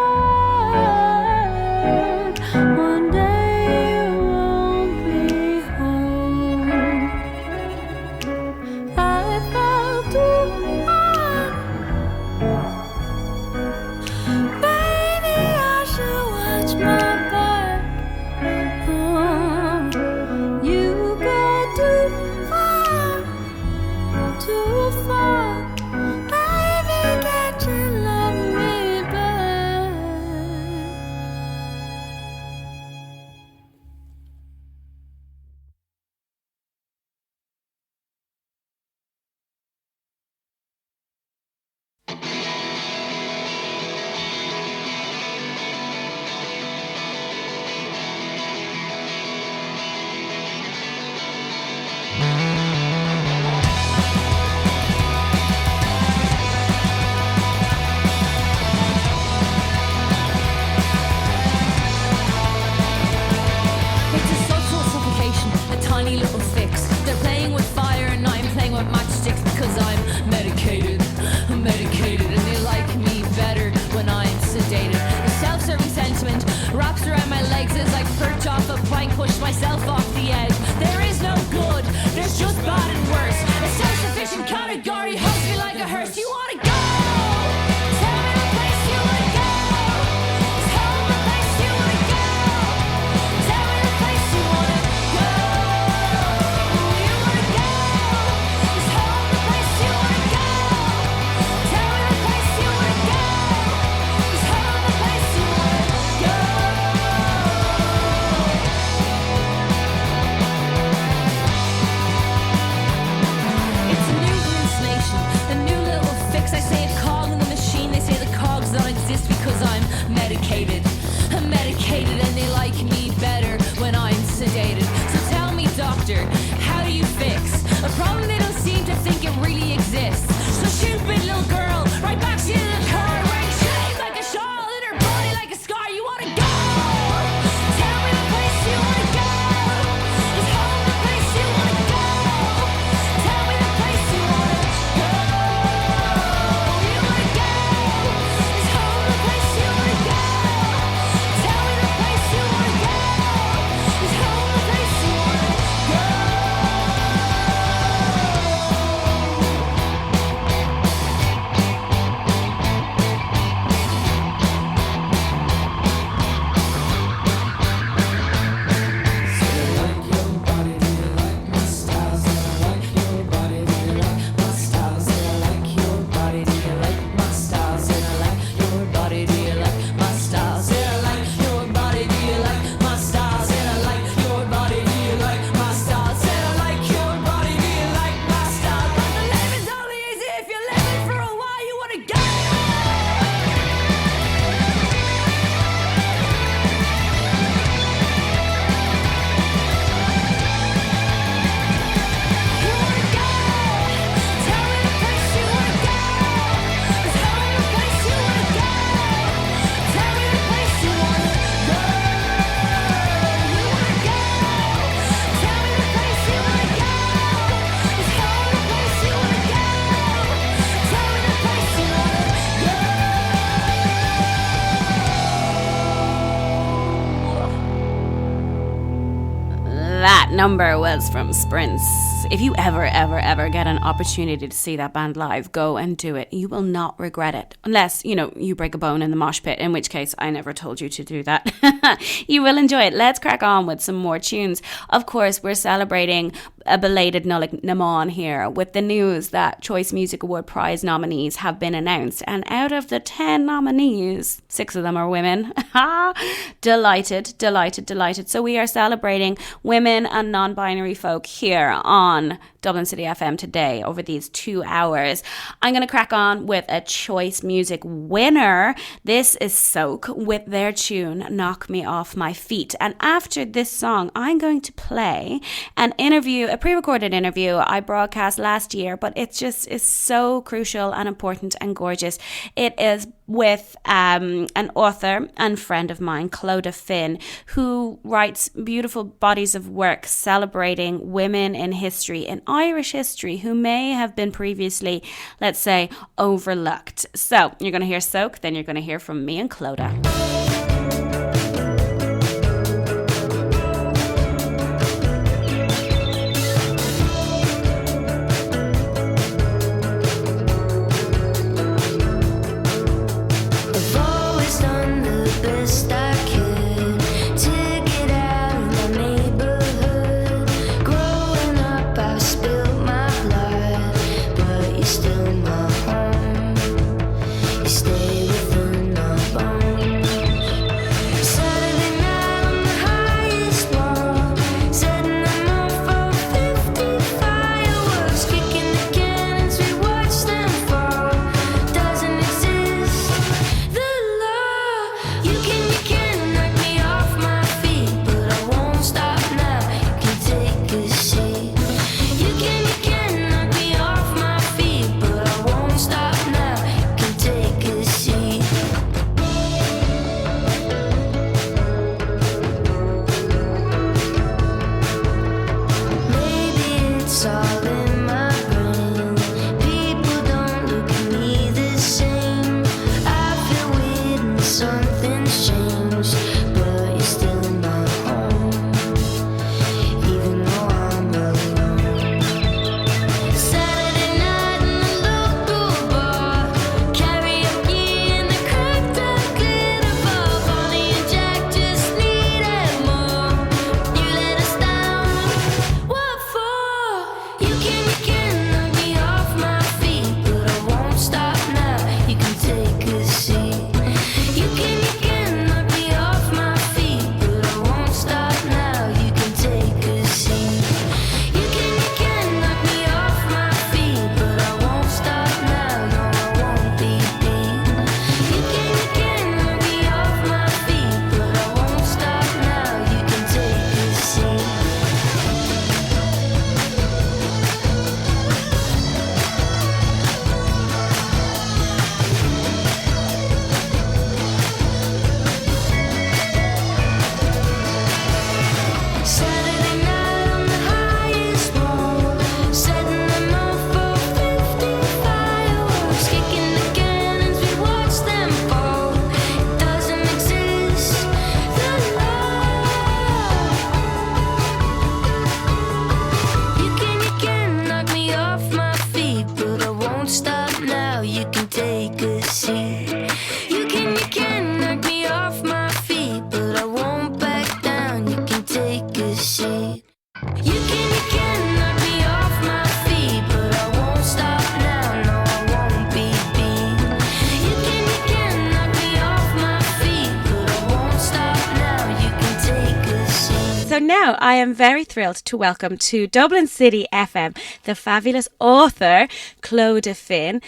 One day you won't be home. I felt too hard. bodyguard, he hugs me like a hearse. You wanna go? Tell me the place you wanna go. Tell me the place you wanna go. Tell me the place you wanna go. You wanna go? Tell me the place you wanna go. Tell me the place you wanna go. Tell me the place you wanna go. It's a new hallucination, a new little fix. I say a cog in the machine. They say the cogs don't exist because I'm medicated. I'm medicated and they like me better when I'm sedated. So tell me, doctor, how do you fix a problem they don't seem to think it really exists? So stupid little girl, right back to the car, wearing shades like a shawl in her body like a scar. You wanna go? Tell me the place you wanna go. Just tell me the place you wanna go. Tell me the place you wanna go. You wanna go? Just tell me the place you wanna go. Tell me the place you wanna go. Just tell me the place you wanna go. That number was from Sprints. If you ever get an opportunity to see that band live, go and do it. You will not regret it. Unless, you break a bone in the mosh pit, in which case I never told you to do that. You will enjoy it. Let's crack on with some more tunes. Of course, we're celebrating a belated Nollaig Na here with the news that Choice Music Award Prize nominees have been announced. And out of the 10 nominees, 6 of them are women. Delighted. So we are celebrating women and non-binary folk here on Dublin City FM today over these 2 hours. I'm going to crack on with a Choice Music winner. This is Soak with their tune Knock Me Off My Feet. And after this song, I'm going to play an interview, a pre-recorded interview I broadcast last year, but it just is so crucial and important and gorgeous. It is with an author and friend of mine, Clodagh Finn, who writes beautiful bodies of work celebrating women in history, in Irish history, who may have been previously, let's say, overlooked. So you're going to hear Soak, then you're going to hear from me and Clodagh. Stay within my bones. I won't won't stop now. You can take a seat. You can knock me off my feet, but I won't back down. You can take a seat. You can knock me off my feet, but I won't stop now. No, I won't be beat. You can knock me off my feet, but I won't stop now. You can take a seat. So now I am very thrilled to welcome to Dublin City FM the fabulous author Clodagh Finn.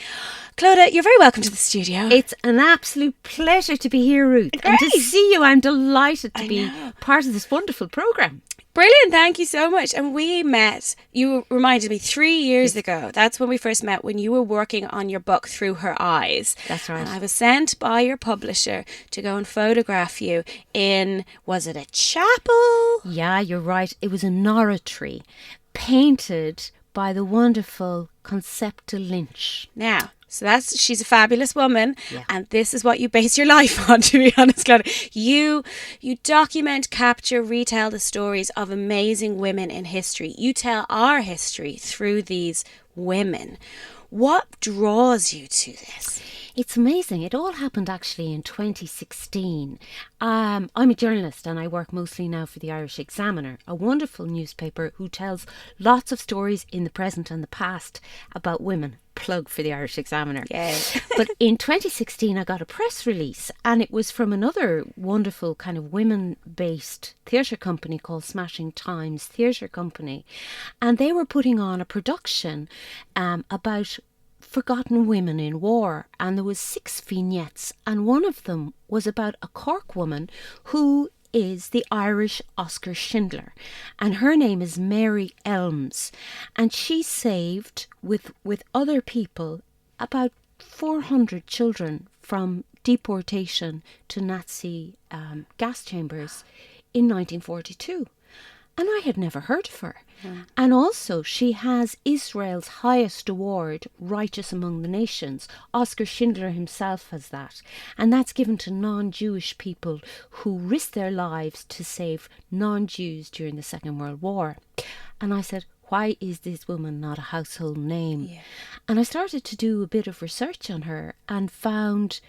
Clodagh, you're very welcome to the studio. It's an absolute pleasure to be here, Ruth. And to Great. see you, I'm delighted to I be know. part of this wonderful programme. Brilliant, thank you so much. And we met, you reminded me, 3 years ago. That's when we first met, when you were working on your book Through Her Eyes. That's right. And I was sent by your publisher to go and photograph you in, was it a chapel? Yeah, you're right. It was an oratory painted by the wonderful Concepta Lynch. Now, so she's a fabulous woman, Yeah. and this is what you base your life on, to be honest, Clodagh. You document, capture, retell the stories of amazing women in history. You tell our history through these women. What draws you to this? It's amazing. It all happened actually in 2016. I'm a journalist and I work mostly now for the Irish Examiner, a wonderful newspaper who tells lots of stories in the present and the past about women. Plug for the Irish Examiner. Yeah. But in 2016 I got a press release, and it was from another wonderful kind of women-based theatre company called Smashing Times Theatre Company, and they were putting on a production about forgotten women in war, and there was 6 vignettes, and one of them was about a Cork woman who is the Irish Oscar Schindler, and her name is Mary Elms, and she saved with other people about 400 children from deportation to Nazi gas chambers in 1942. And I had never heard of her. And also she has Israel's highest award, Righteous Among the Nations. Oscar Schindler himself has that. And that's given to non-Jewish people who risked their lives to save non-Jews during the Second World War. And I said, why is this woman not a household name? Yeah. And I started to do a bit of research on her and found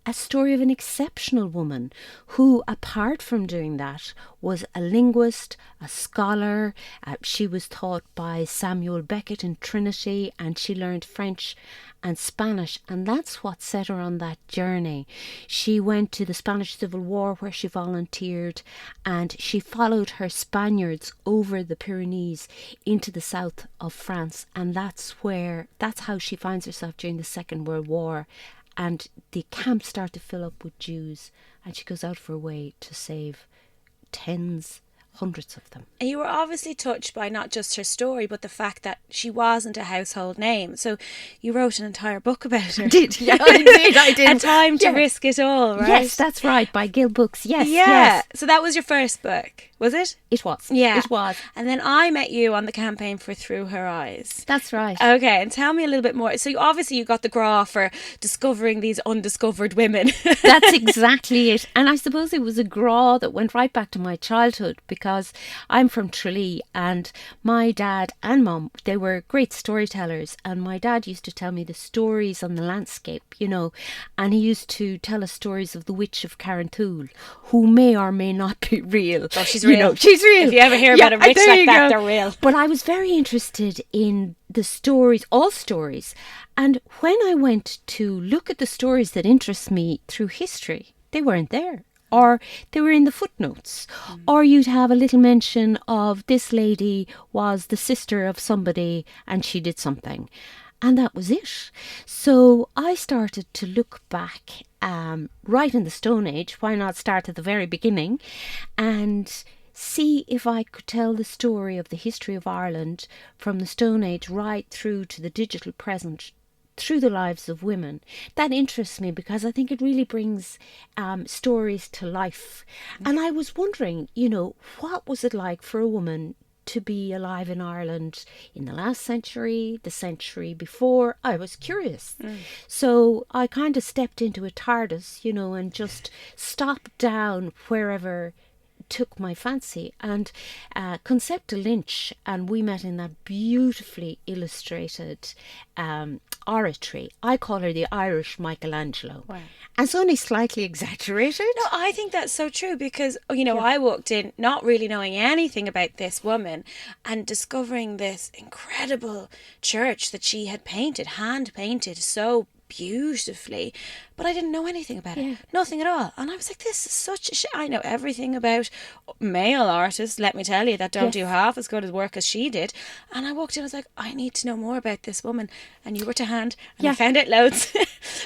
a story of an exceptional woman who, apart from doing that, was a linguist, a scholar. She was taught by Samuel Beckett in Trinity, and she learned French and Spanish, and that's what set her on that journey. She went to the Spanish Civil War where she volunteered, and she followed her Spaniards over the Pyrenees into the south of France, and that's how she finds herself during the Second World War. And the camps start to fill up with Jews, and she goes out of her way to save hundreds of them. And you were obviously touched by not just her story, but the fact that she wasn't a household name. So you wrote an entire book about her. Yeah, I did. A Time to Risk It All, right? Yes, that's right, by Gill Books. Yes, Yeah. yes. So that was your first book, was it? It was. Yeah. It was. And then I met you on the campaign for Through Her Eyes. That's right. Okay, and tell me a little bit more. So you got the gra for discovering these undiscovered women. That's exactly it. And I suppose it was a gra that went right back to my childhood, because I'm from Tralee, and my dad and mum, they were great storytellers, and my dad used to tell me the stories on the landscape, and he used to tell us stories of the witch of Carrantoul, who may or may not be real. Oh, she's real. She's real. If you ever hear about a witch like that, they're real. But I was very interested in the stories, all stories. And when I went to look at the stories that interest me through history, they weren't there. Or they were in the footnotes. Or you'd have a little mention of this lady was the sister of somebody and she did something. And that was it. So I started to look back right in the Stone Age. Why not start at the very beginning and see if I could tell the story of the history of Ireland from the Stone Age right through to the digital present, through the lives of women. That interests me because I think it really brings stories to life. And I was wondering, what was it like for a woman to be alive in Ireland in the last century, the century before? I was curious. So I kind of stepped into a TARDIS, and just stopped down wherever took my fancy. And Concepta Lynch and we met in that beautifully illustrated oratory. I call her the Irish Michelangelo. Wow. And it's only slightly exaggerated. No, I think that's so true because, I walked in not really knowing anything about this woman and discovering this incredible church that she had painted, hand painted so beautifully, but I didn't know anything about it. Nothing at all. And I was like, this is such a I know everything about male artists, let me tell you, that don't do half as good as work as she did. And I walked in, I was like, I need to know more about this woman. And you were to hand, and I found out loads.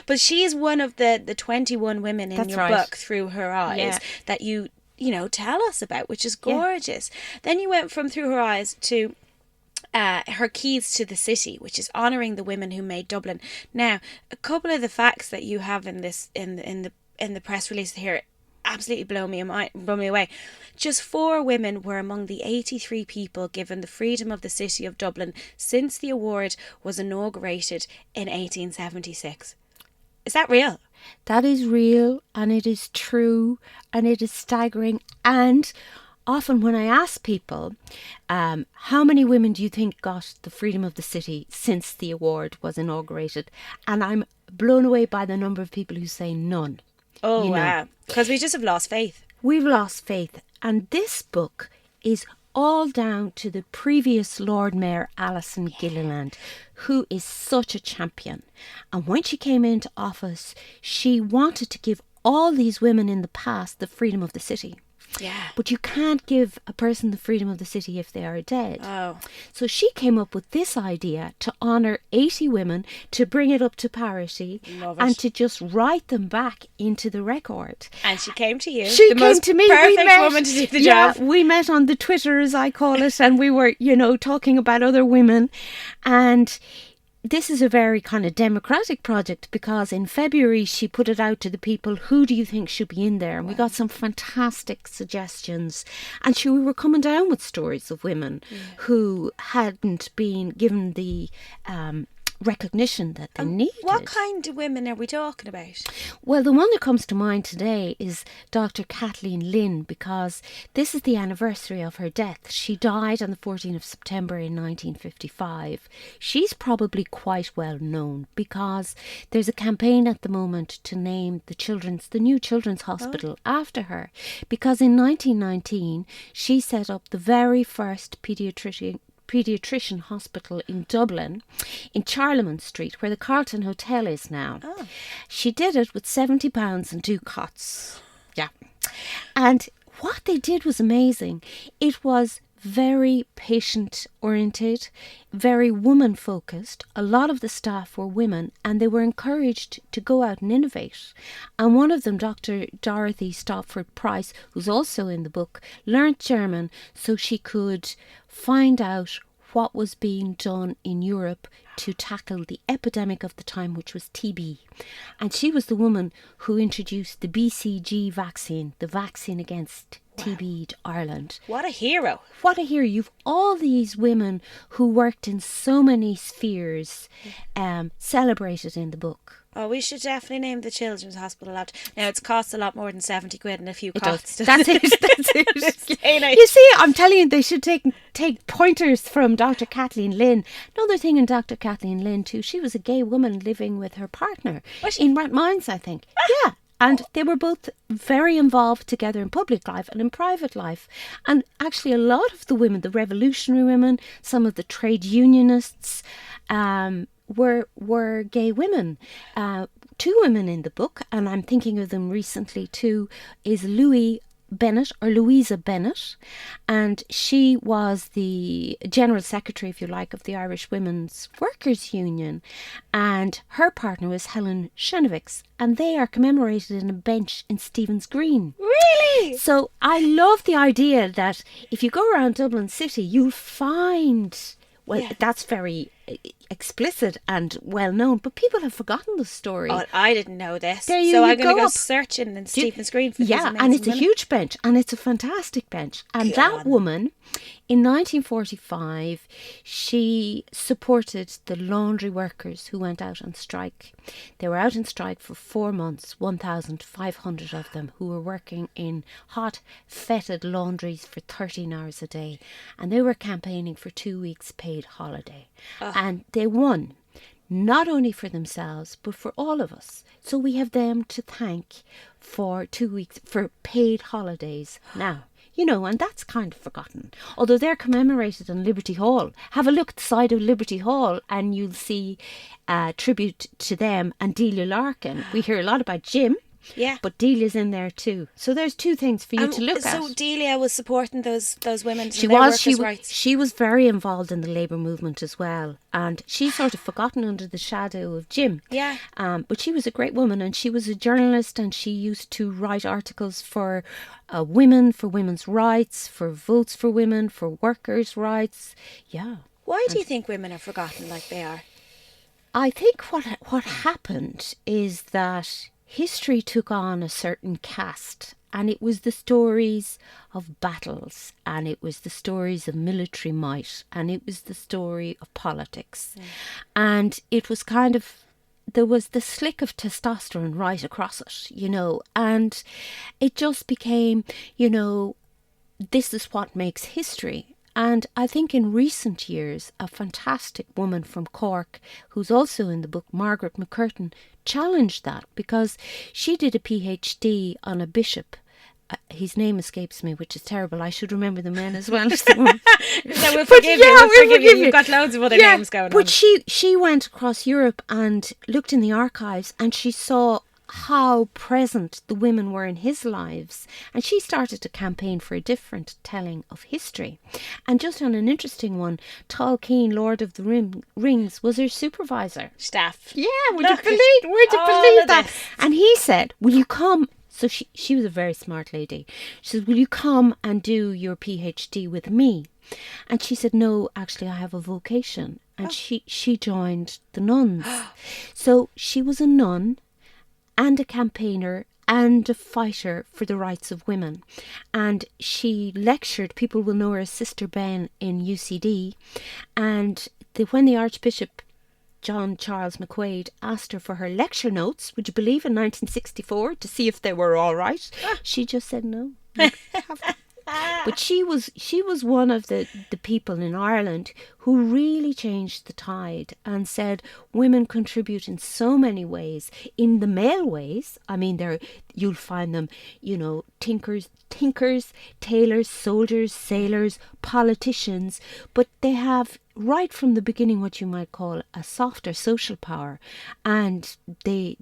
But she's one of the 21 women in your book, Through Her Eyes, that you tell us about, which is gorgeous. Then you went from Through Her Eyes to her keys to the city, which is honouring the women who made Dublin. Now, a couple of the facts that you have in this in the press release here absolutely blow me away. Just 4 women were among the 83 people given the freedom of the city of Dublin since the award was inaugurated in 1876. Is that real? That is real, and it is true, and it is staggering. And often when I ask people, how many women do you think got the freedom of the city since the award was inaugurated? And I'm blown away by the number of people who say none. Oh, wow. Because we just have lost faith. We've lost faith. And this book is all down to the previous Lord Mayor Alison Gilliland, who is such a champion. And when she came into office, she wanted to give all these women in the past the freedom of the city. Yeah. But you can't give a person the freedom of the city if they are dead. Oh. So she came up with this idea to honour 80 women, to bring it up to parity, and to just write them back into the record. And she came to you. She came to me. Perfect woman to do the job. We met on the Twitter, as I call it, and we were, talking about other women. And this is a very kind of democratic project because in February she put it out to the people, who do you think should be in there? And we got some fantastic suggestions. And we were coming down with stories of women who hadn't been given the recognition that they needed. What kind of women are we talking about? Well, the one that comes to mind today is Dr. Kathleen Lynn, because this is the anniversary of her death. She died on the 14th of September in 1955. She's probably quite well known because there's a campaign at the moment to name the new children's hospital after her, because in 1919 she set up the very first paediatrician hospital in Dublin, in Charlemont Street, where the Carlton Hotel is now. Oh. She did it with £70 and 2 cots. Yeah. And what they did was amazing. It was very patient-oriented, very woman-focused. A lot of the staff were women, and they were encouraged to go out and innovate. And one of them, Dr. Dorothy Stopford Price, who's also in the book, learnt German so she could find out what was being done in Europe to tackle the epidemic of the time, which was TB. And she was the woman who introduced the BCG vaccine, the vaccine against TB to Ireland. What a hero. What a hero. You've all these women who worked in so many spheres celebrated in the book. Oh, we should definitely name the children's hospital after. Now, it costs a lot more than 70 quid and a few costs. That's it. You see, I'm telling you, they should take pointers from Dr. Kathleen Lynn. Another thing in Dr. Kathleen Lynn, too, she was a gay woman living with her partner in Rathmines, I think. Yeah. And they were both very involved together in public life and in private life. And actually a lot of the women, the revolutionary women, some of the trade unionists, were gay women. 2 women in the book, and I'm thinking of them recently too, is Louisa Bennett, and she was the General Secretary, if you like, of the Irish Women's Workers' Union, and her partner was Helen Chenevix, and they are commemorated in a bench in Stephen's Green. Really? So I love the idea that if you go around Dublin City, you'll find, that's very explicit and well known, but people have forgotten the story. Oh, I didn't know this. There you so I'm going to go go up. searching in Stephen's Green for these Yeah, amazing and it's a women. huge bench, and it's a fantastic bench. And Go that on. woman, in 1945, she supported the laundry workers who went out on strike. They were out on strike for 4 months, 1,500 of them, who were working in hot, fetid laundries for 13 hours a day. And they were campaigning for 2 weeks paid holiday. And they won. Not only for themselves, but for all of us. So we have them to thank for 2 weeks, for paid holidays now. You know, and that's kind of forgotten. Although they're commemorated in Liberty Hall. Have a look at the side of Liberty Hall and you'll see a tribute to them and Delia Larkin. We hear a lot about Jim. Yeah. But Delia's in there too. So there's two things for you to look at. So Delia was supporting those women. She and their was. workers' rights. She was very involved in the labour movement as well, and she's sort of forgotten under the shadow of Jim. Yeah. But she was a great woman, and she was a journalist, and she used to write articles for women, for women's rights, for votes for women, for workers' rights. Yeah. Why do you think women are forgotten like they are? I think what happened is that history took on a certain cast, and it was the stories of battles, and it was the stories of military might, and it was the story of politics. And it was kind of, there was the slick of testosterone right across it, you know, and it just became, you know, this is what makes history. And I think in recent years, a fantastic woman from Cork, who's also in the book, Margaret McCurtain, challenged that because she did a PhD on a bishop. His name escapes me, which is terrible. I should remember the men as well as the women. So we'll forgive you. We'll forgive you. You've got loads of other names going on. But she went across Europe and looked in the archives, and she saw how present the women were in his lives, and she started to campaign for a different telling of history. And just on an interesting one, Tolkien, Lord of the Rings, was her supervisor. Staff. Yeah, would you believe that? this. And he said, will you come? So she was a very smart lady. She said, will you come and do your PhD with me? And she said, no, actually I have a vocation. And she joined the nuns. So she was a nun and a campaigner and a fighter for the rights of women. And she lectured, people will know her as Sister Ben in UCD. And when the Archbishop John Charles McQuaid asked her for her lecture notes, would you believe, in 1964, to see if they were all right, she just said no. You have them. But she was one of the people in Ireland who really changed the tide and said women contribute in so many ways. In the male ways, I mean, you'll find them, you know, tinkers, tailors, soldiers, sailors, politicians, but they have right from the beginning what you might call a softer social power, and they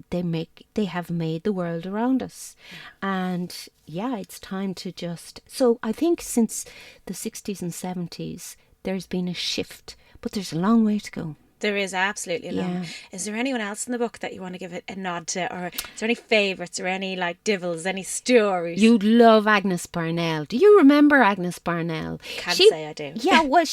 have made the world around us. And yeah, it's time to just, so I think since the 60s and 70s there's been a shift, but there's a long way to go. There is absolutely a long. Yeah. Is there anyone else in the book that you want to give it a nod to, or is there any favourites or any like divils, any stories? You'd love Agnes Barnell. Do you remember Agnes Barnell? Can't say I do. Yeah, well,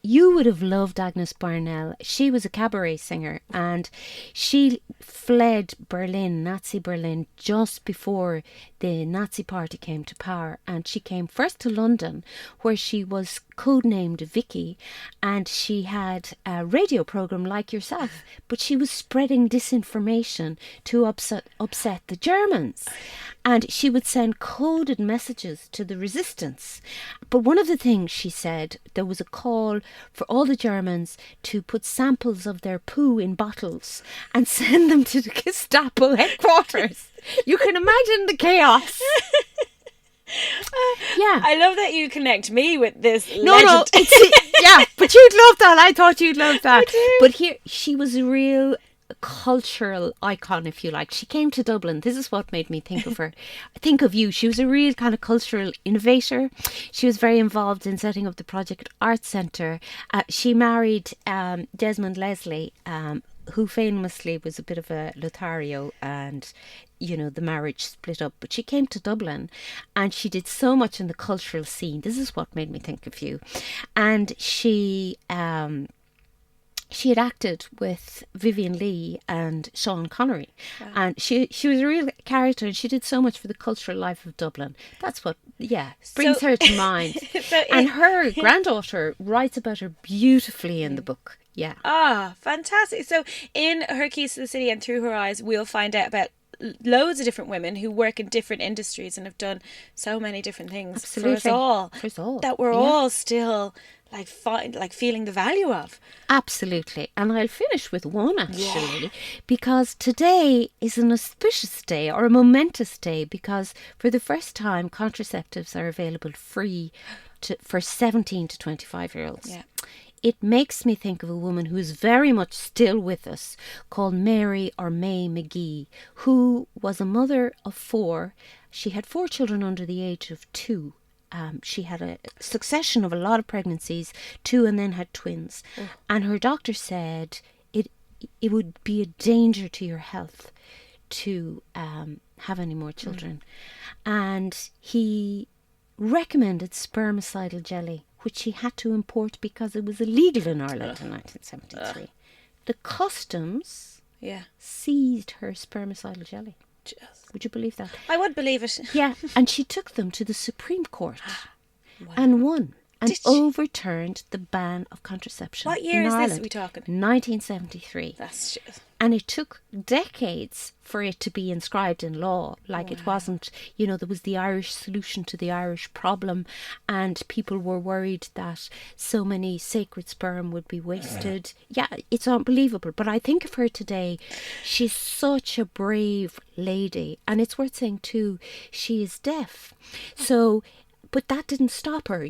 you would have loved Agnes Barnell. She was a cabaret singer, and she fled Berlin, Nazi Berlin, just before the Nazi party came to power, and she came first to London, where she was codenamed Vicky, and she had a radio program like yourself, but she was spreading disinformation to upset the Germans, and she would send coded messages to the resistance. But one of the things she said, there was a call for all the Germans to put samples of their poo in bottles and send them to the Gestapo headquarters. You can imagine the chaos. Yeah. I love that you connect me with this No, legend. yeah, but you'd love that. I thought you'd love that. I do. But here, she was a real cultural icon, if you like. She came to Dublin. This is what made me think of her. Think of you. She was a real kind of cultural innovator. She was very involved in setting up the Project Art Centre. She married Desmond Leslie, who famously was a bit of a Lothario, and you know, the marriage split up. But she came to Dublin and she did so much in the cultural scene. This is what made me think of you. And she she had acted with Vivian Leigh and Sean Connery. And she was a real character, and she did so much for the cultural life of Dublin. That's what, brings her to mind. And her granddaughter writes about her beautifully in the book. Yeah. Ah, fantastic. So in Her Keys to the City and Through Her Eyes, we'll find out about loads of different women who work in different industries and have done so many different things Absolutely. for us all. For us all. That we're all still like feeling the value of. Absolutely. And I'll finish with one, actually, because today is an auspicious day or a momentous day, because for the first time contraceptives are available free for 17 to 25-year-olds. Yeah. It makes me think of a woman who is very much still with us, called Mary or May McGee, who was a mother of 4. She had 4 children under the age of 2. She had a succession of a lot of pregnancies, 2, and then had twins. And her doctor said it would be a danger to your health to have any more children. And he recommended spermicidal jelly, which she had to import because it was illegal in Ireland in 1973. The customs seized her spermicidal jelly. Would you believe that? I would believe it. Yeah, and she took them to the Supreme Court and won and overturned the ban of contraception. What year in is this Ireland. we talking? 1973. That's just... And it took decades for it to be inscribed in law. Like it wasn't, there was the Irish solution to the Irish problem, and people were worried that so many sacred sperm would be wasted. Yeah, it's unbelievable. But I think of her today, she's such a brave lady. And it's worth saying too, she is deaf. So... But that didn't stop her,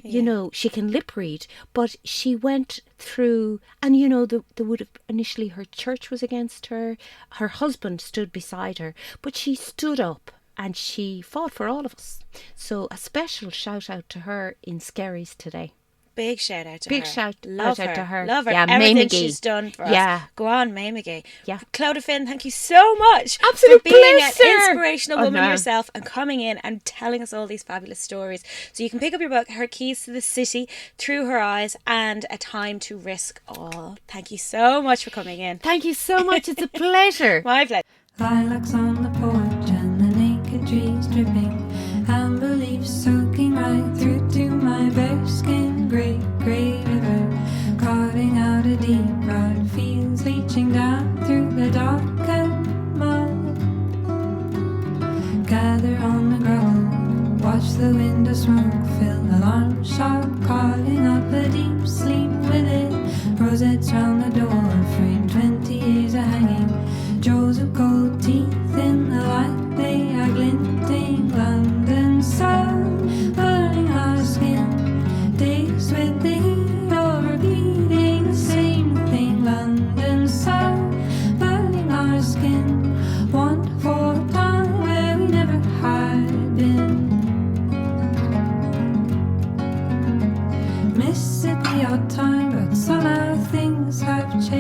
she can lip read, but she went through, and there would have initially, her church was against her, her husband stood beside her, but she stood up and she fought for all of us. So a special shout out to her in Skerries today. Big shout out to her. Big shout Love out her. to her. Love her. Yeah, Everything May McGee. she's done for Yeah. us. Go on, May McGee. Yeah. Clodagh Finn, thank you so much Absolute for being pleasure. an inspirational woman no. yourself and coming in and telling us all these fabulous stories. So you can pick up your book, Her Keys to the City, Through Her Eyes, and A Time to Risk All. Thank you so much for coming in. Thank you so much. It's a pleasure. My pleasure. Lilacs on the porch and the naked trees dripping, amber leaves soaking right through to my bare skin. Great grey river carving out a deep broad fields, leaching down through the darkened mud. Gather on the gravel, watch the window smoke fill the alarm shot, calling up a deep sleep with it. Rosettes round the door frame 20 years of hanging. Jaws of gold teeth in the light, they are glinting. London sun burning our skin, days with the heat of repeating the same thing. London sun burning our skin, wonderful time where we never had been. Miss it the odd time, but somehow things have changed.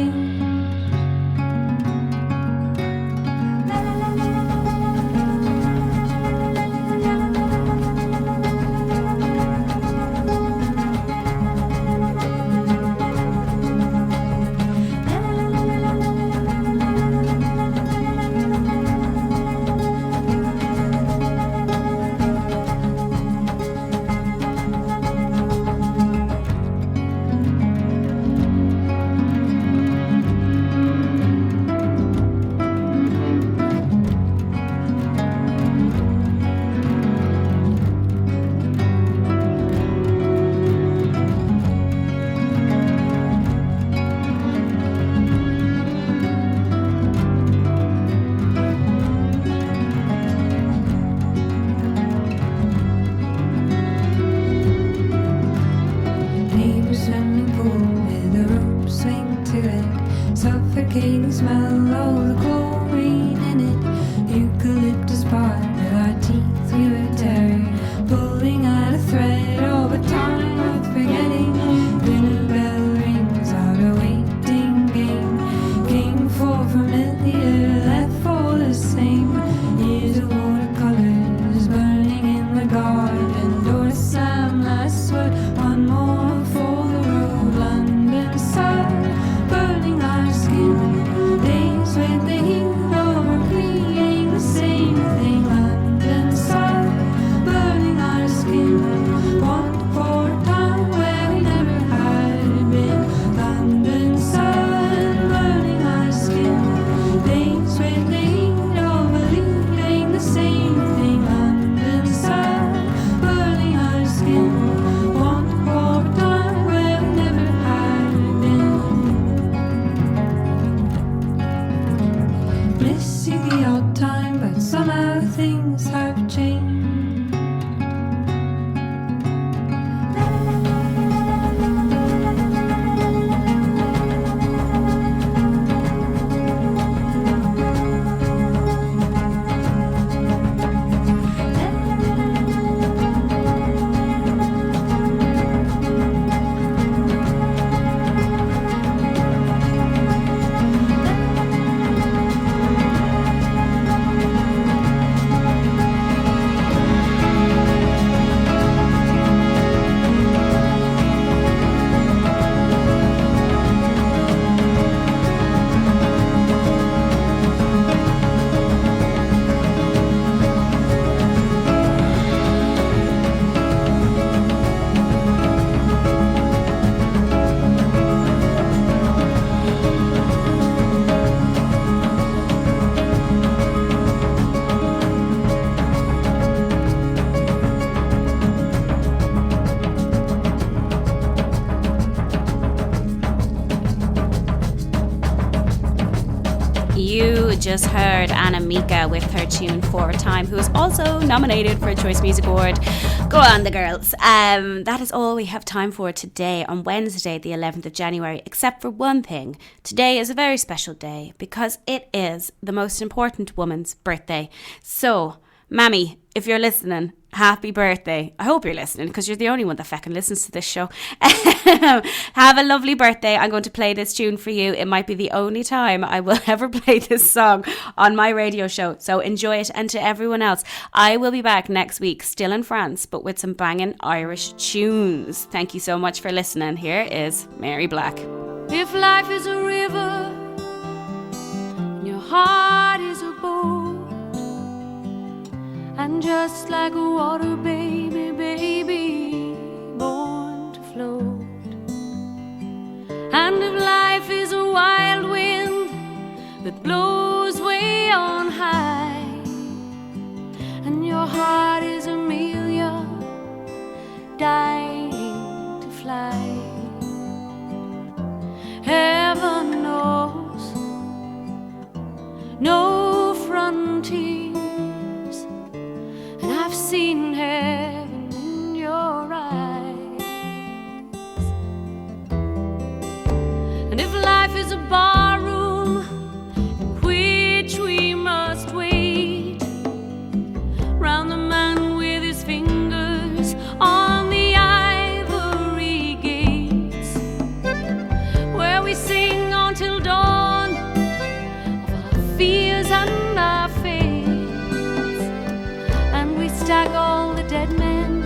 things have changed. You just heard Anna Mika with her tune For a Time, who is also nominated for a Choice Music Award. Go on, the girls. That is all we have time for today on Wednesday, the 11th of January, except for one thing. Today is a very special day because it is the most important woman's birthday. So, Mammy, if you're listening, happy birthday. I hope you're listening because you're the only one that feckin' listens to this show. Have a lovely birthday. I'm going to play this tune for you. It might be the only time I will ever play this song on my radio show. So enjoy it. And to everyone else, I will be back next week, still in France, but with some banging Irish tunes. Thank you so much for listening. Here is Mary Black. If life is a river and your heart is a boat, and just like a water baby, baby, born to float. And if life is a wild wind that blows way on high, and your heart is Amelia, dying to fly, heaven knows no frontier. And I've seen heaven in your eyes. And if life is a barroom in which we must wait round the man with his fingers on the ivory gates, where we sing until dawn of our fears and our faith, stack all the dead men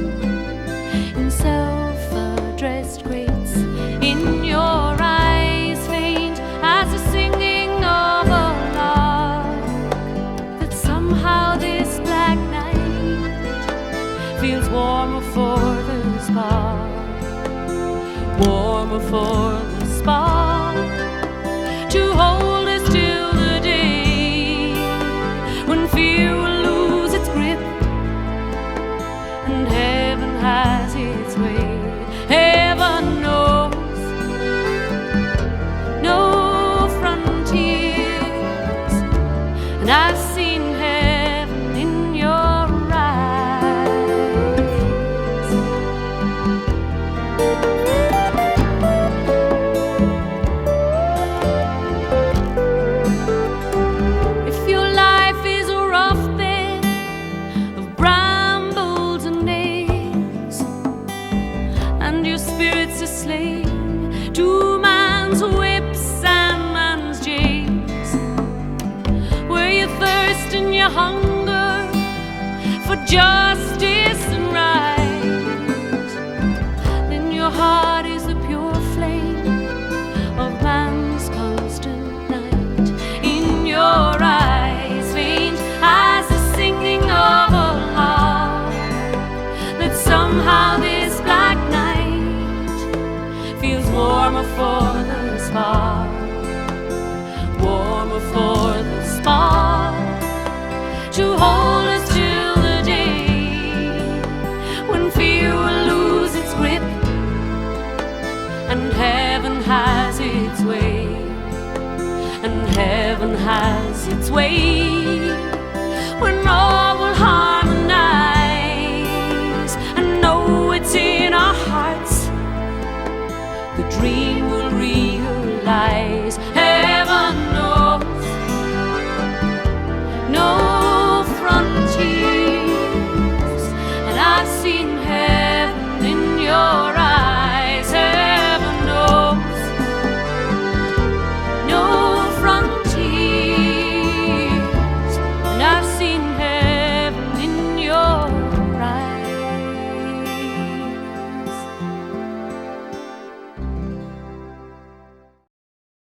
in self-addressed crates. In your eyes faint as the singing of a lark, that somehow this black night feels warmer for the spark, warmer for the spark, to hold us till the day when fear will lose its grip and heaven has its way. Heaven knows no frontiers, and I've seen heaven in your eyes. If your life is a rough bed of brambles and nails, and your spirit's a slave to man's whips and man's jails, where you thirst and you hunger for justice and right, then your heart is the pure flame of man's constant night. In your eyes faint as the singing of a lark, that somehow this black night feels warmer for the spark, warmer for the spark, to hold us till the day when fear will lose its grip and heaven has its way, and heaven has its way.